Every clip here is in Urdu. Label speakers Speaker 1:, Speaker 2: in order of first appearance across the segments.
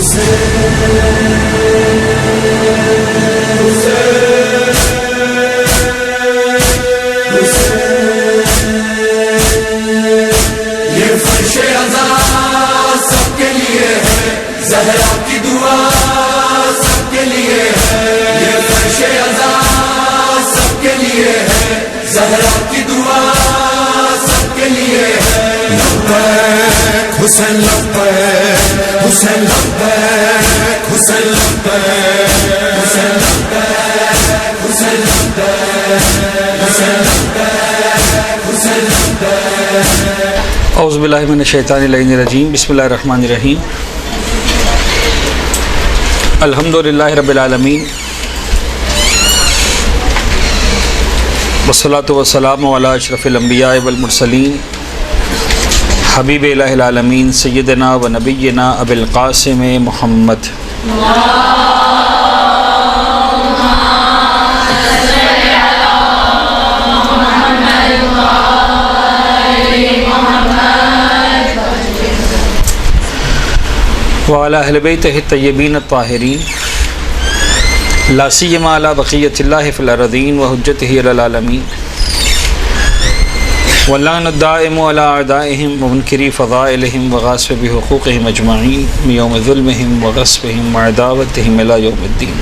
Speaker 1: یہ فرش عزا سب کے لیے ہے، زہرا کی دعا سب کے لیے ہے، یہ فرش عزا سب کے لیے ہے، زہرا کی دعا سب کے لیے ہے۔ لبیک حسین لبیک حسین لبیک حسین لبیک حسین لبیک حسین لبیک حسین لبیک حسین لبیک۔
Speaker 2: اعوذ باللہ من الشیطان اللعین الرجیم، بسم اللہ الرحمن الرحیم۔ الحمدللہ رب العالمین، والصلاة والسلام علی اشرف الانبیاء والمرسلین، حبیب الہ العالمین سیدنا و نبینا ابی القاسم محمد۔ وعلی اہل بیتہ الطیبین الطاہرین، لا سیما علی بقیۃ اللہ فی الارضین وحجتہ علی العالمین، واللعن الدائم علی اعدائہم ومنکری فضائلہم وغاصب بحقوقہم اجمعین من یوم ظلمہم وغصبہم وعداوتہم الی یوم الدین۔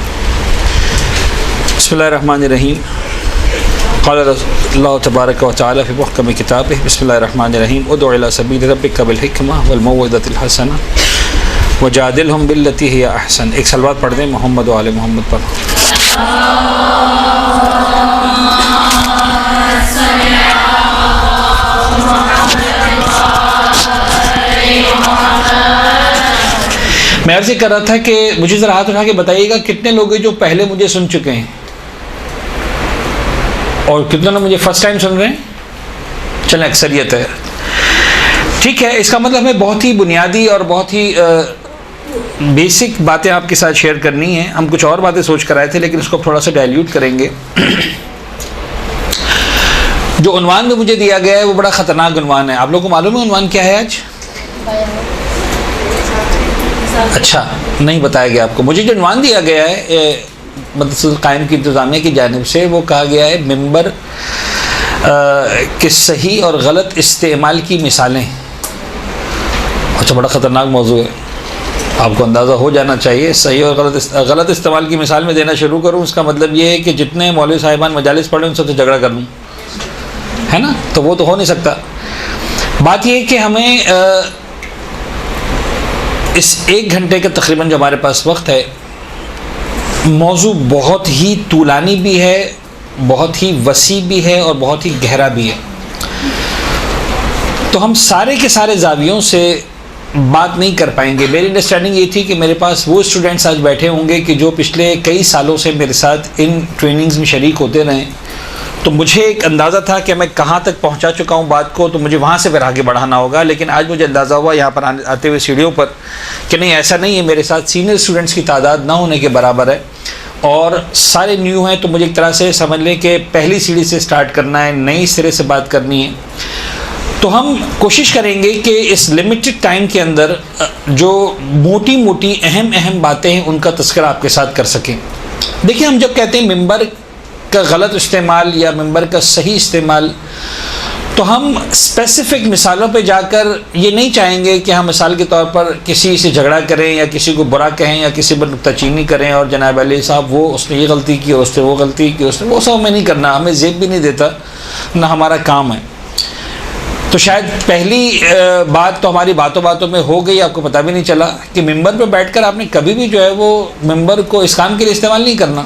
Speaker 2: بسم اللہ الرحمن الرحیم۔ قال اللہ تبارک و تعالی فی محکم کتابہ، بسم اللہ الرحمن الرحیم، ادع الی سبیل ربک بالحکمہ والموعظۃ الحسنہ وجادلہم باللتی ہی احسن۔ ایک صلوات پڑھ دیں محمد و آل محمد پر۔ میں عرض کر رہا تھا کہ مجھے ذرا ہاتھ اٹھا کے بتائیے گا کتنے لوگ ہیں جو پہلے مجھے سن چکے ہیں اور کتنے لوگ مجھے فرسٹ ٹائم سن رہے ہیں؟ چلیں اکثریت ہے، ٹھیک ہے۔ اس کا مطلب ہمیں بہت ہی بنیادی اور بہت ہی بیسک باتیں آپ کے ساتھ شیئر کرنی ہیں۔ ہم کچھ اور باتیں سوچ کر آئے تھے لیکن اس کو تھوڑا سا ڈائلیوٹ کریں گے۔ جو عنوان میں مجھے دیا گیا ہے وہ بڑا خطرناک عنوان ہے۔ آپ لوگوں کو معلوم ہے عنوان کیا ہے آج؟ اچھا، نہیں بتایا گیا آپ کو۔ مجھے جو عنوان دیا گیا ہے مدرسۃ القائم کی انتظامیہ کی جانب سے، وہ کہا گیا ہے ممبر کے صحیح اور غلط استعمال کی مثالیں۔ اچھا، بڑا خطرناک موضوع ہے، آپ کو اندازہ ہو جانا چاہیے۔ صحیح اور غلط استعمال کی مثال میں دینا شروع کروں، اس کا مطلب یہ ہے کہ جتنے مولوی صاحبان مجالس پڑھیں ان سب سے جھگڑا کر لوں، ہے نا؟ تو وہ تو ہو نہیں سکتا۔ بات یہ ہے کہ ہمیں اس ایک گھنٹے کا تقریباً جو ہمارے پاس وقت ہے، موضوع بہت ہی طولانی بھی ہے، بہت ہی وسیع بھی ہے اور بہت ہی گہرا بھی ہے۔ تو ہم سارے کے سارے زاویوں سے بات نہیں کر پائیں گے۔ میری انڈرسٹینڈنگ یہ تھی کہ میرے پاس وہ اسٹوڈنٹس آج بیٹھے ہوں گے کہ جو پچھلے کئی سالوں سے میرے ساتھ ان ٹریننگز میں شریک ہوتے رہے، تو مجھے ایک اندازہ تھا کہ میں کہاں تک پہنچا چکا ہوں بات کو، تو مجھے وہاں سے پھر آگے بڑھانا ہوگا۔ لیکن آج مجھے اندازہ ہوا یہاں پر آتے ہوئے سیڑھیوں پر کہ نہیں، ایسا نہیں ہے، میرے ساتھ سینئر اسٹوڈنٹس کی تعداد نہ ہونے کے برابر ہے اور سارے نیو ہیں، تو مجھے ایک طرح سے سمجھ لیں کہ پہلی سیڑھی سے سٹارٹ کرنا ہے، نئی سرے سے بات کرنی ہے۔ تو ہم کوشش کریں گے کہ اس لمیٹڈ ٹائم کے اندر جو موٹی موٹی اہم باتیں ہیں ان کا تذکرہ آپ کے ساتھ کر سکیں۔ دیکھیں، ہم جب کہتے ہیں ممبر کا غلط استعمال یا ممبر کا صحیح استعمال، تو ہم اسپیسیفک مثالوں پہ جا کر یہ نہیں چاہیں گے کہ ہم مثال کے طور پر کسی سے جھگڑا کریں یا کسی کو برا کہیں یا کسی پر نکتہ چینی کریں اور جناب علی صاحب وہ اس نے یہ غلطی کی اور اس نے وہ غلطی کی، اس نے وہ سب ہمیں نہیں کرنا، ہمیں زیب بھی نہیں دیتا، نہ ہمارا کام ہے۔ تو شاید پہلی بات تو ہماری باتوں میں ہو گئی، آپ کو پتہ بھی نہیں چلا کہ ممبر پہ بیٹھ کر آپ نے کبھی بھی جو ہے وہ ممبر کو اس کام کے لیے استعمال نہیں کرنا۔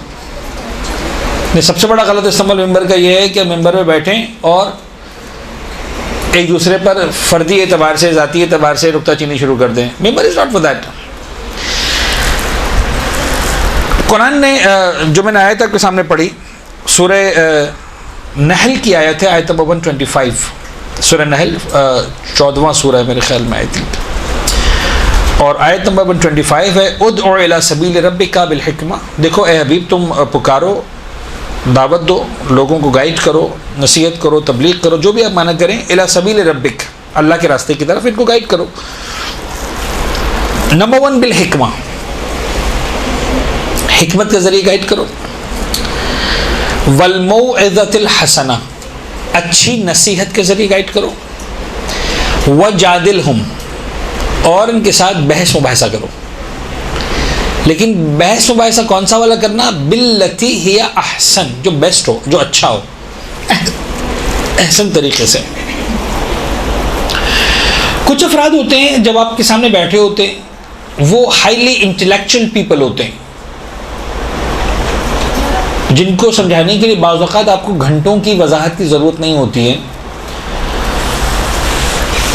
Speaker 2: سب سے بڑا غلط استعمال ممبر کا یہ ہے کہ ممبر پہ بیٹھیں اور ایک دوسرے پر فردی اعتبار سے، ذاتی اعتبار سے نکتہ چینی شروع کر دیں۔ ممبر از ناٹ فار دیٹ۔ قرآن نے جو میں نے آیت آپ کے سامنے پڑھی، سورہ نحل کی آیت ہے، آیت نمبر 125۔ سورہ نحل 14واں سورہ ہے میرے خیال میں، آئی تھنک، اور آیت نمبر 125 ہے، ادعو الی سبیل ربک بالحکمہ۔ دیکھو اے حبیب، تم پکارو، دعوت دو، لوگوں کو گائیڈ کرو، نصیحت کرو، تبلیغ کرو، جو بھی آپ معنی کریں، الی سبیل ربک، اللہ کے راستے کی طرف ان کو گائیڈ کرو۔ نمبر 1 بالحکمہ، حکمت کے ذریعے گائیڈ کرو. والموعظۃ الحسنہ، اچھی نصیحت کے ذریعے گائیڈ کرو. وجادلہم، اور ان کے ساتھ بحث مباحثہ کرو. لیکن بحث مباحثہ کون سا والا کرنا؟ باللتی ہی احسن، جو بیسٹ ہو، جو اچھا ہو، احسن طریقے سے. کچھ افراد ہوتے ہیں جب آپ کے سامنے بیٹھے ہوتے ہیں، وہ ہائیلی انٹلیکچوئل پیپل ہوتے ہیں، جن کو سمجھانے کے لیے بعض اوقات آپ کو گھنٹوں کی وضاحت کی ضرورت نہیں ہوتی ہے.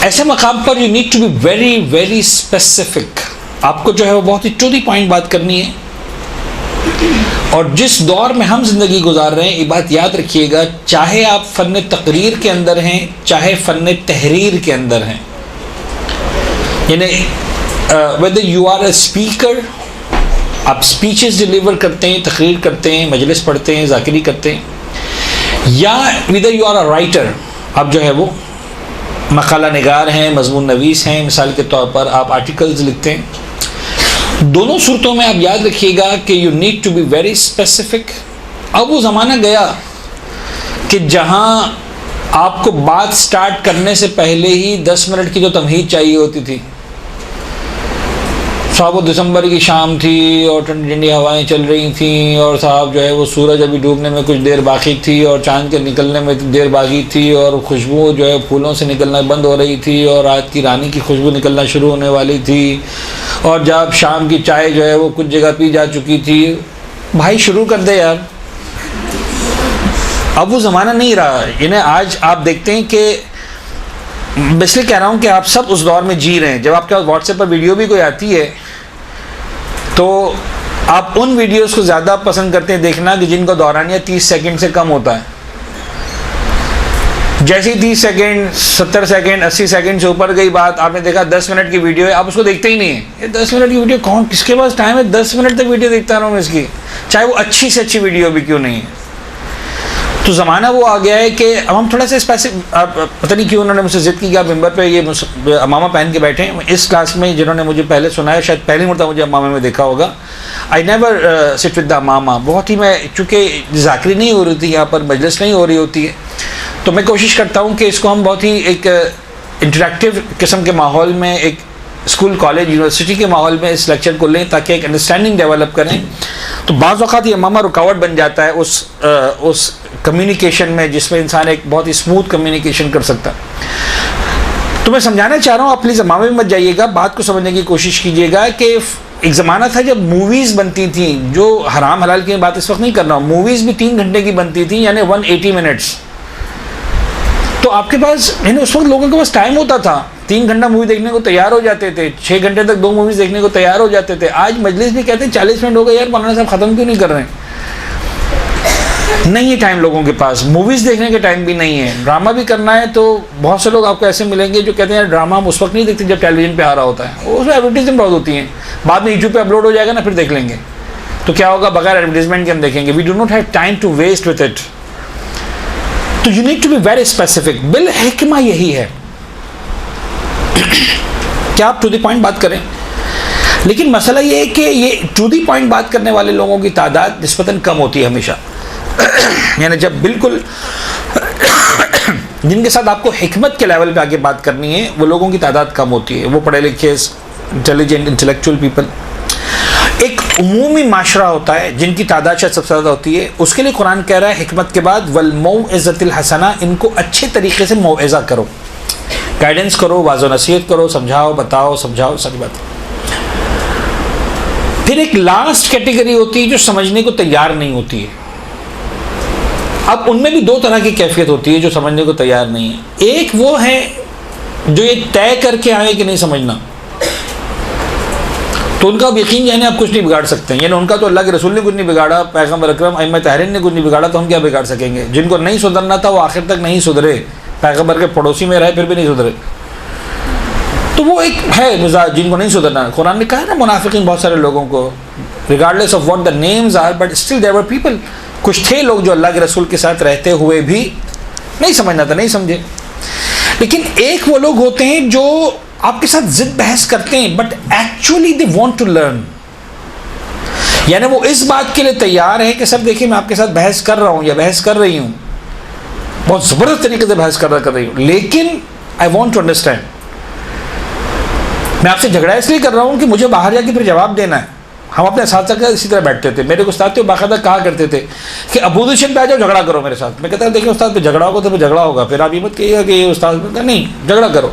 Speaker 2: ایسے مقام پر you need to be very very specific. آپ کو جو ہے وہ بہت ہی ٹو دی پوائنٹ بات کرنی ہے. اور جس دور میں ہم زندگی گزار رہے ہیں، یہ بات یاد رکھیے گا، چاہے آپ فن تقریر کے اندر ہیں، چاہے فن تحریر کے اندر ہیں، یعنی whether you are a speaker، آپ اسپیچز ڈلیور کرتے ہیں، تقریر کرتے ہیں، مجلس پڑھتے ہیں، ذاکری کرتے ہیں، یا whether you are a writer، آپ جو ہے وہ مقالہ نگار ہیں، مضمون نویس ہیں، مثال کے طور پر آپ آرٹیکلز لکھتے ہیں. دونوں صورتوں میں آپ یاد رکھیے گا کہ you need to be very specific. اب وہ زمانہ گیا کہ جہاں آپ کو بات سٹارٹ کرنے سے پہلے ہی 10 منٹ کی تو تمہید چاہیے ہوتی تھی. صاحب وہ دسمبر کی شام تھی اور ٹھنڈی ٹھنڈی ہوائیں چل رہی تھیں، اور صاحب جو ہے وہ سورج ابھی ڈوبنے میں کچھ دیر باقی تھی، اور چاند کے نکلنے میں دیر باقی تھی، اور خوشبو جو ہے پھولوں سے نکلنا بند ہو رہی تھی، اور رات کی رانی کی خوشبو نکلنا شروع ہونے والی تھی، اور جب شام کی چائے جو ہے وہ کچھ جگہ پی جا چکی تھی. بھائی شروع کر دے یار. اب وہ زمانہ نہیں رہا. یعنی آج آپ دیکھتے ہیں کہ میں اس لیے کہہ رہا ہوں کہ آپ سب اس دور میں جی رہے ہیں. جب آپ کے پاس واٹس ایپ پر ویڈیو بھی کوئی آتی ہے تو آپ ان ویڈیوز کو زیادہ پسند کرتے ہیں دیکھنا کہ جن کا دورانیہ 30 سیکنڈ سے کم ہوتا ہے. جیسے ہی 30 سیکنڈ 70 سیکنڈ 80 سیکنڈ سے اوپر گئی بات، آپ نے دیکھا 10 منٹ کی ویڈیو ہے، آپ اس کو دیکھتے ہی نہیں ہیں. یہ 10 منٹ کی ویڈیو کون، کس کے پاس ٹائم ہے 10 منٹ تک ویڈیو دیکھتا رہا ہوں اس کی، چاہے وہ اچھی سے اچھی ویڈیو بھی کیوں نہیں ہے. تو زمانہ وہ آ گیا ہے کہ اب ہم تھوڑا سا پتہ نہیں کیوں انہوں نے مجھ سے ضد کی کہ آپ ممبر پہ یہ امامہ پہن کے بیٹھے ہیں. اس کلاس میں جنہوں نے مجھے پہلے سنا ہے، شاید پہلی مرتبہ مجھے امامہ میں دیکھا ہوگا. I never sit with the امامہ. بہت ہی میں، چونکہ ذاکری نہیں ہو رہی تھی یہاں پر، مجلس نہیں ہو رہی ہوتی ہے، تو میں کوشش کرتا ہوں کہ اس کو ہم بہت ہی ایک انٹریکٹیو قسم کے ماحول میں، ایک اسکول کالج یونیورسٹی کے ماحول میں اس لیکچر کو لیں تاکہ ایک انڈرسٹینڈنگ ڈیولپ کریں. تو بعض اوقات یہ امامہ رکاوٹ بن جاتا ہے اس کمیونیکیشن میں، جس میں انسان ایک بہت ہی اسموتھ کمیونیکیشن کر سکتا ہے. تو میں سمجھانا چاہ رہا ہوں، آپ پلیز امامہ میں مت جائیے گا، بات کو سمجھنے کی کوشش کیجیے گا کہ ایک زمانہ تھا جب موویز بنتی تھیں، جو حرام حلال کی بات اس وقت نہیں کر رہا ہوں، موویز بھی 3 گھنٹے کی بنتی تھیں، یعنی 180 منٹس. تو آپ کے پاس، یعنی اس وقت لوگوں کے پاس ٹائم ہوتا تھا، 3 گھنٹہ مووی دیکھنے کو تیار ہو جاتے تھے، 6 گھنٹے تک 2 موویز دیکھنے کو تیار ہو جاتے تھے. آج مجلس بھی کہتے ہیں 40 منٹ ہو گئے، یار مولانا صاحب ختم کیوں نہیں کر رہے ہیں؟ نہیں ہے ٹائم لوگوں کے پاس، موویز دیکھنے کے ٹائم بھی نہیں ہے. ڈرامہ بھی کرنا ہے تو بہت سے لوگ آپ کو ایسے ملیں گے جو کہتے ہیں یار ڈرامہ ہم اس وقت نہیں دیکھتے جب ٹیلی ویژن پہ آ رہا ہوتا ہے، اس میں ایڈورٹیزمنٹ بہت ہوتی ہیں، بعد میں یوٹیوب پہ اپلوڈ ہو جائے گا نا، پھر دیکھ لیں گے. تو کیا ہوگا، بغیر ایڈورٹیزمنٹ کے ہم دیکھیں گے. We do not have time to waste with it. تو you need to be very specific. بالحکمہ یہی ہے کہ آپ ٹو دی پوائنٹ بات کریں. لیکن مسئلہ یہ ہے کہ یہ ٹو دی پوائنٹ بات کرنے والے لوگوں کی تعداد نسبتاً کم ہوتی ہے ہمیشہ. یعنی جب بالکل جن کے ساتھ آپ کو حکمت کے لیول پہ آگے بات کرنی ہے، وہ لوگوں کی تعداد کم ہوتی ہے. وہ پڑھے لکھے انٹیلیجنٹ انٹلیکچوئل پیپل. ایک عمومی معاشرہ ہوتا ہے جن کی تعداد شاید سب سے زیادہ ہوتی ہے. اس کے لیے قرآن کہہ رہا ہے حکمت کے بعد والموعظۃ الحسنہ، ان کو اچھے طریقے سے موعظہ کرو، گائیڈنس کرو، واضح و نصیحت کرو، سمجھاؤ، بتاؤ، سمجھاؤ، ساری بات. پھر ایک لاسٹ کیٹیگری ہوتی ہے جو سمجھنے کو تیار نہیں ہوتی ہے. اب ان میں بھی 2 طرح کی کیفیت ہوتی ہے جو سمجھنے کو تیار نہیں ہے. ایک وہ ہے جو یہ طے کر کے آئے کہ نہیں سمجھنا، تو ان کا اب یقین یعنی آپ کچھ نہیں بگاڑ سکتے ہیں. یعنی ان کا تو اللہ کے رسول نے کچھ نہیں بگاڑا، پیغمبر اکرم ائمہ طاہرین نے کچھ نہیں بگاڑا، تو ہم کیا بگاڑ سکیں گے. جن کو نہیں سدھرنا تھا وہ آخر تک نہیں سدھرے، پیغمبر کے پڑوسی میں رہے پھر بھی نہیں سدھرے. تو وہ ایک ہے مزاج جن کو نہیں سدھرنا. قرآن نے کہا ہے نا منافقین بہت سارے لوگوں کو، regardless of what the names are, but still there were people. کچھ تھے لوگ جو اللہ کے رسول کے ساتھ رہتے ہوئے بھی نہیں سمجھنا تھا، نہیں سمجھے. لیکن ایک وہ لوگ ہوتے ہیں جو آپ کے ساتھ ضد بحث کرتے ہیں but actually they want to learn. یعنی وہ اس بات کے لیے تیار ہے کہ سر دیکھیں میں آپ کے ساتھ بحث کر رہا ہوں یا بحث کر رہی ہوں، بہت زبردست طریقے سے بحث کر رہی ہوں، لیکن آئی وانٹ ٹو انڈرسٹینڈ، میں آپ سے جھگڑا اس لیے کر رہا ہوں کہ مجھے باہر جا کے پھر جواب دینا ہے۔ ہم اپنے اساتذہ کے اسی طرح بیٹھتے تھے، میرے استاد تھے باقاعدہ کہا کرتے تھے کہ اپوزیشن پہ آ جاؤ جھگڑا کرو میرے ساتھ۔ میں کہتا دیکھیں استاد پہ جھگڑا ہوگا تو پھر جھگڑا ہوگا، پھر آپ یہ مت کہیے گا کہ یہ استاد نہیں جھگڑا کرو،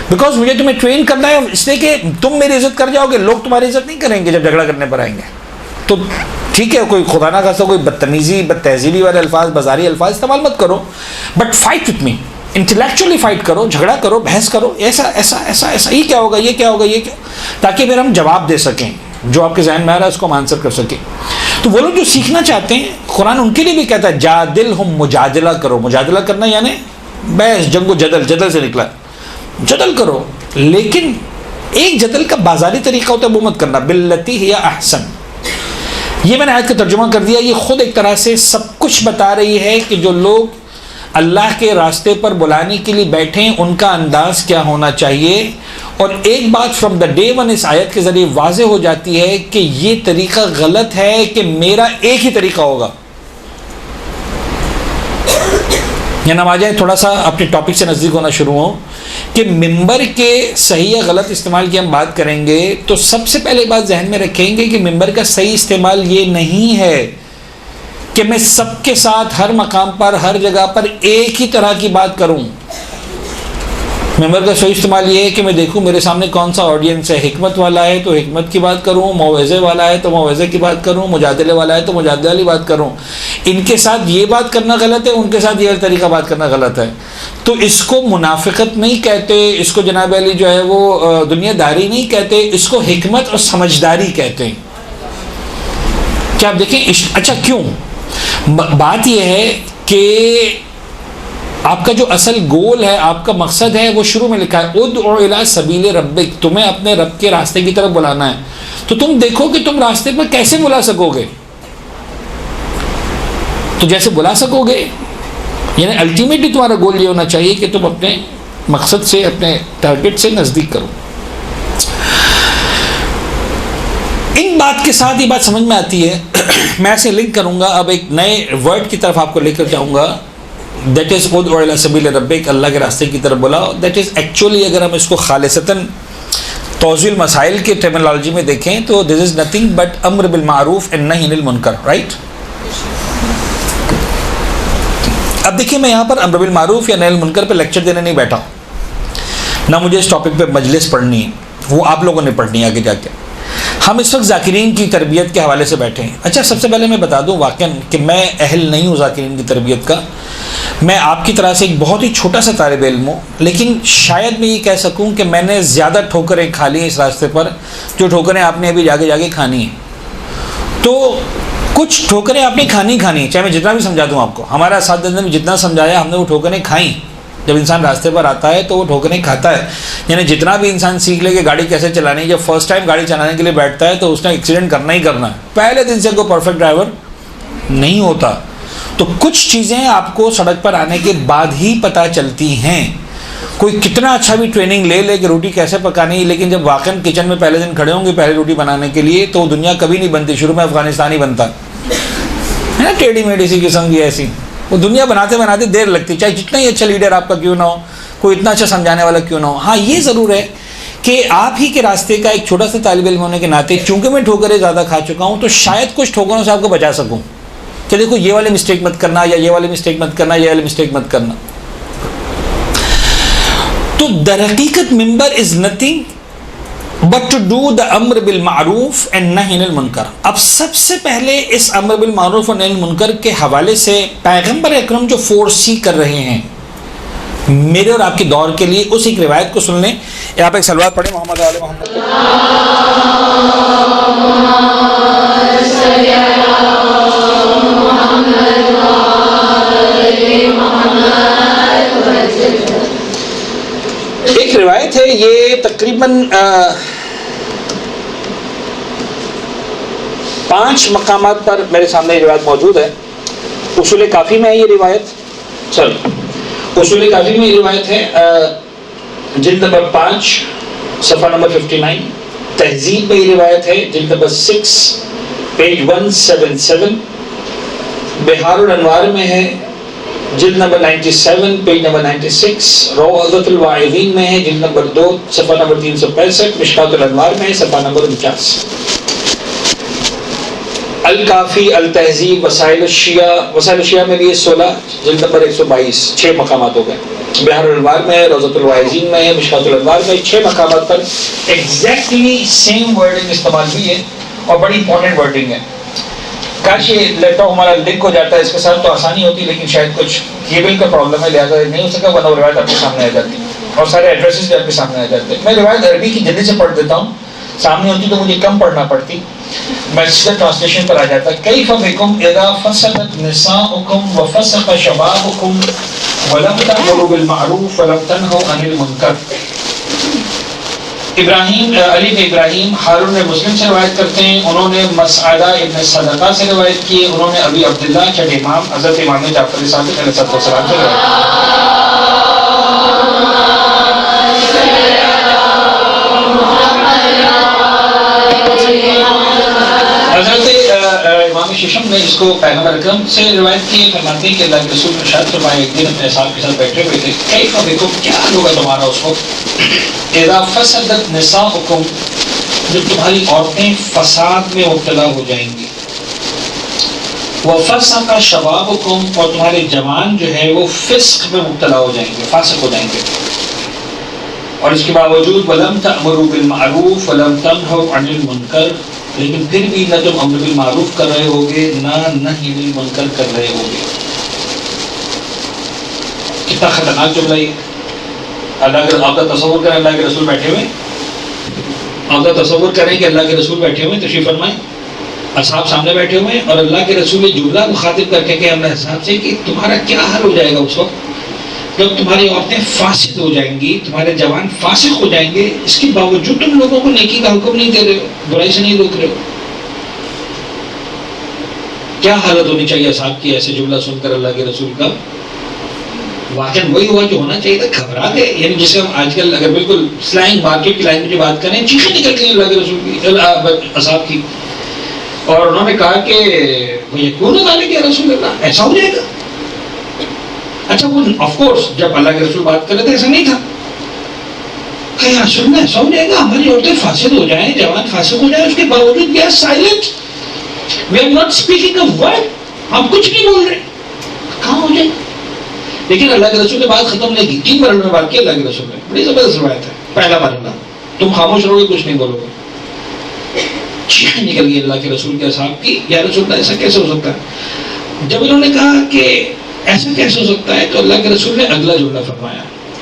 Speaker 2: بیکاز مجھے تمہیں ٹرین کرنا ہے اس لیے کہ تم میری عزت کر جاؤ گے، لوگ تمہاری عزت نہیں کریں گے جب جھگڑا کرنے پر آئیں گے۔ تو ٹھیک ہے، کوئی خدا نہ خاصا کوئی بدتمیزی بد تہذیبی والے الفاظ بازاری الفاظ استعمال مت کرو، but fight with me, intellectually fight کرو، جھگڑا کرو، بحث کرو، ایسا ایسا ایسا ایسا یہ کیا ہوگا، یہ کیا ہوگا، یہ کیا، تاکہ پھر ہم جواب دے سکیں، جو آپ کے ذہن میں آ رہا ہے اس کو ہم آنسر کر سکیں۔ تو وہ لوگ جو سیکھنا چاہتے ہیں، قرآن ان کے لیے بھی کہتا ہے جادلہم، مجادلہ کرو، مجادلہ کرنا یعنی بحث، جنگ و جدل، جدل سے نکلا ہے، جدل کرو، لیکن ایک جدل کا بازاری طریقہ ہوتا ہے وہ مت کرنا، باللتی ہی احسن۔ یہ میں نے آیت کا ترجمہ کر دیا، یہ خود ایک طرح سے سب کچھ بتا رہی ہے کہ جو لوگ اللہ کے راستے پر بلانے کے لیے بیٹھیں ان کا انداز کیا ہونا چاہیے۔ اور ایک بات فرام دا ڈے ون اس آیت کے ذریعے واضح ہو جاتی ہے کہ یہ طریقہ غلط ہے کہ میرا ایک ہی طریقہ ہوگا۔ یا نہ آ جائے تھوڑا سا اپنے ٹاپک سے نزدیک ہونا شروع ہوں کہ ممبر کے صحیح یا غلط استعمال کی ہم بات کریں گے تو سب سے پہلے بات ذہن میں رکھیں گے کہ ممبر کا صحیح استعمال یہ نہیں ہے کہ میں سب کے ساتھ ہر مقام پر ہر جگہ پر ایک ہی طرح کی بات کروں۔ ممبر کا صحیح استعمال یہ ہے کہ میں دیکھوں میرے سامنے کون سا آڈینس ہے، حکمت والا ہے تو حکمت کی بات کروں، موعظے والا ہے تو موعظے کی بات کروں، مجادلے والا ہے تو مجادلے والی بات کروں۔ ان کے ساتھ یہ بات کرنا غلط ہے، ان کے ساتھ یہ طریقہ بات کرنا غلط ہے۔ تو اس کو منافقت نہیں کہتے، اس کو جناب علی جو ہے وہ دنیا داری نہیں کہتے، اس کو حکمت اور سمجھداری کہتے ہیں۔ کیا آپ دیکھیں اچھا کیوں؟ بات یہ ہے کہ آپ کا جو اصل گول ہے، آپ کا مقصد ہے، وہ شروع میں لکھا ہے ادعو الی سبیل ربک، تمہیں اپنے رب کے راستے کی طرف بلانا ہے۔ تو تم دیکھو کہ تم راستے پر کیسے بلا سکو گے، تو جیسے بلا سکو گے، یعنی الٹیمیٹلی تمہارا گول یہ ہونا چاہیے کہ تم اپنے مقصد سے، اپنے ٹارگٹ سے نزدیک کرو۔ ان بات کے ساتھ یہ بات سمجھ میں آتی ہے، میں ایسے لنک کروں گا، اب ایک نئے ورڈ کی طرف آپ کو لے کر جاؤں گا، دیٹ از ادعو الی سبیل ربک، اللہ کے راستے کی طرف بلاؤ۔ دیٹ از ایکچولی اگر ہم اس کو خالصتاً توضیح المسائل کے ٹرمینالوجی میں دیکھیں تو دس از نتھنگ بٹ امر بالمعروف اینڈ نہی عن المنکر، رائٹ؟ اب دیکھیں میں یہاں پر امر بالمعروف یا نہی عن المنکر پہ لیکچر دینے نہیں بیٹھا ہوں، نہ مجھے اس ٹاپک پہ مجلس پڑھنی ہے، وہ آپ لوگوں نے پڑھنی ہے آگے جا کے۔ ہم اس وقت ذاکرین کی تربیت کے حوالے سے بیٹھے ہیں۔ اچھا سب سے پہلے میں بتا دوں واقعاً کہ میں اہل نہیں ہوں ذاکرین کی تربیت کا، میں آپ کی طرح سے ایک بہت ہی چھوٹا سا طالب علم ہوں، لیکن شاید میں یہ کہہ سکوں کہ میں نے زیادہ ٹھوکریں کھا لی ہیں اس راستے پر جو ٹھوکریں آپ نے ابھی جاگے کھانی ہیں۔ تو کچھ ٹھوکریں آپ نے کھانی ہیں، چاہے میں جتنا بھی سمجھا دوں آپ کو، ہمارا اساتذہ نے جتنا سمجھایا ہم نے وہ ٹھوکریں کھائیں۔ جب انسان راستے پر آتا ہے تو وہ ٹھوکریں کھاتا ہے، یعنی جتنا بھی انسان سیکھ لے کہ گاڑی کیسے چلانی ہے، جب فرسٹ ٹائم گاڑی چلانے کے لیے بیٹھتا ہے تو اس نے ایکسیڈنٹ کرنا ہی کرنا ہے، پہلے دن سے کوئی پرفیکٹ ڈرائیور نہیں ہوتا۔ تو کچھ چیزیں آپ کو سڑک پر آنے کے بعد ہی پتہ چلتی ہیں۔ کوئی کتنا اچھا بھی ٹریننگ لے لے کہ روٹی کیسے پکانی ہے، لیکن جب واقعاً کچن میں پہلے دن کھڑے ہوں گے پہلی روٹی بنانے کے لیے تو دنیا کبھی نہیں بنتی، شروع میں افغانستان ہی بنتا ہے نا، ٹیڑھی میڑھی سی قسم کی ایسی، وہ دنیا بناتے دیر لگتی، چاہے جتنا ہی اچھا لیڈر آپ کا کیوں نہ ہو، کوئی اتنا اچھا سمجھانے والا کیوں نہ ہو۔ ہاں یہ ضرور ہے کہ آپ ہی کے راستے کا ایک چھوٹا سا طالب علم ہونے کے ناطے چونکہ میں ٹھوکریں زیادہ کھا چکا ہوں تو شاید کچھ ٹھوکروں سے آپ کو بچا سکوں کہ دیکھو یہ والے مسٹیک مت کرنا، یا یہ والے مسٹیک مت کرنا، یہ والے مسٹیک مت کرنا۔ تو در حقیقت ممبر is nothing but to do the امر بالمعروف and نہی عن المنکر۔ اب سب سے پہلے اس امر بالمعروف اور نہی عن المنکر کے حوالے سے پیغمبر اکرم جو فورسی کر رہے ہیں میرے اور آپ کے دور کے لیے، اس ایک روایت کو سن لیں۔ آپ ایک صلوات پڑھیں محمد علی محمد۔ ایک روایت ہے، یہ تقریباً 5 مقامات پر میرے سامنے یہ روایت موجود ہے۔ اصول کافی میں ہے یہ روایت، اصول کافی میں یہ روایت ہے، جلد نمبر 5 صفحہ نمبر 59۔ تہذیب میں یہ روایت ہے، جلد نمبر 6 پیج 177 بہار الانوار میں ہے، جلد نمبر 97 پیج نمبر 96، روضۃ الواعظین میں ہے، جلد نمبر 2 صفحہ نمبر 365، مشکات الانوار میں ہے، صفحہ نمبر 49، الکافی، التہذیب، وسائل الشیعہ میں بھی 16 جلد نمبر 122، 6 مقامات ہو گئے، بہار الانوار میں ہے، روضۃ الواعظین میں ہے، مشکات الانوار میں 6 مقامات پر ایگزیکٹلی سیم ورڈنگ استعمال ہوئی ہے اور بڑی امپورٹنٹ ورڈنگ ہے۔ کاش یہ لیپ ٹاپ ہمارا لنک ہو جاتا ہے اس کے ساتھ تو آسانی ہوتی، لیکن شاید کچھ کیبل کا پرابلم ہے لہٰذا نہیں ہو سکا، ورنہ روایت آپ کے سامنے آ جاتی اور سارے ایڈریسز بھی آپ کے سامنے آ جاتے۔ میں روایت عربی کی جلدی سے پڑھ دیتا ہوں، سامنے ہوتی تو مجھے کم پڑھنا پڑتی، میں سیدھا ٹرانسلیشن پر آ جاتا۔ کیف بکم اذا فسقت نساؤکم وفسق شبابکم ولم تأمروا بالمعروف ولم تنہوا عن المنکر۔ علی بن ابراہیم ہارون نے مسلم سے روایت کرتے ہیں، انہوں نے مسعدہ ابن صدقہ سے روایت کی، انہوں نے ابی عبداللہ چھٹے امام حضرت امام جعفر صادق علیہ السلام سے روایت کی۔ حضرت امام ششم نے اس کو پیغمبر اکرم سے روایت کی، فرماتے ہیں کہ اللہ کے رسول نے ارشاد فرمایا ایک دن اپنے صاحب کے ساتھ بیٹھے ہوئے تھے، کیف بکم، کیا ہوگا تمہارا اس وقت، اذا فسدت نساؤکم، جب تمہاری عورتیں فساد میں مبتلا ہو جائیں گی، وفسق شبابکم، اور تمہارے جوان جو ہے وہ فسق میں مبتلا ہو جائیں گے، فاسق ہو جائیں گے، اور اس کے باوجود ولم تأمروا بالمعروف ولم تنہوا عن المنکر، لیکن پھر بھی نہ تم امر بالمعروف کر رہے ہوگے نہ نہی عن المنکر کر رہے ہوگے۔ کتنا خطرناک جملہ یہ، اللہ کے آپ کا تصور کریں، اللہ کے رسول بیٹھے ہوئے، آپ کا تصور کریں کہ اللہ کے رسول بیٹھے ہوئے تشریف فرمائیں، اصحاب سامنے بیٹھے ہوئے اور اللہ کے رسول جملہ مخاطب کر کے کہ اللہ اصحاب سے کہ تمہارا کیا حل ہو جائے گا اس وقت جب تمہاری عورتیں فاسد ہو جائیں گی، تمہارے جوان فاسق ہو جائیں گے، اس کے باوجود تم لوگوں کو نیکی کا حکم نہیں دے رہے ہو، برائی سے نہیں روک رہے ہو۔ کیا حالت ہونی چاہیے صاحب کی ایسے جملہ سن کر اللہ کے رسول کا؟ واقعاً وہی ہوا جو ہونا چاہیے تھا، گھبرا گئے، یعنی جسے ہم آج کل اگر بالکل سلینگ مارکیٹ کی لینگویج میں بات کریں، چیخیں نکل گئی اللہ کے رسول کی، اصحاب کی، اور انہوں نے کہا کہ یقون ذالک یا رسول اللہ، ایسا ہو جائے گا؟ اچھا وہ آف کورس جب اللہ کے رسول بات کر رہے تھے ایسا نہیں تھا کہ یا رسول اللہ ایسا ہو جائے گا، ہماری عورتیں فاسد ہو جائیں، جوان فاسد ہو جائیں، اس کے باوجود we are silent, we are not speaking a word، ہم کچھ نہیں بول رہے، کہاں ہو جائے گا؟ لیکن اللہ کے رسول نے بات ختم نہیں کی، 3 مرحلوں میں بات کی اللہ کے رسول نے، بڑی زبردست روایت ہے۔ پہلا مرحلہ، تم خاموش رہو گے، کچھ نہیں بولو گے، چیخیں نکل گئی اللہ کے رسول کے اصحاب کی، یا رسول اللہ ایسا کیسے ہو سکتا ہے؟ جب انہوں نے کہا کہ ایسا کیسے ہو سکتا ہے تو اللہ کے رسول نے اگلا جملہ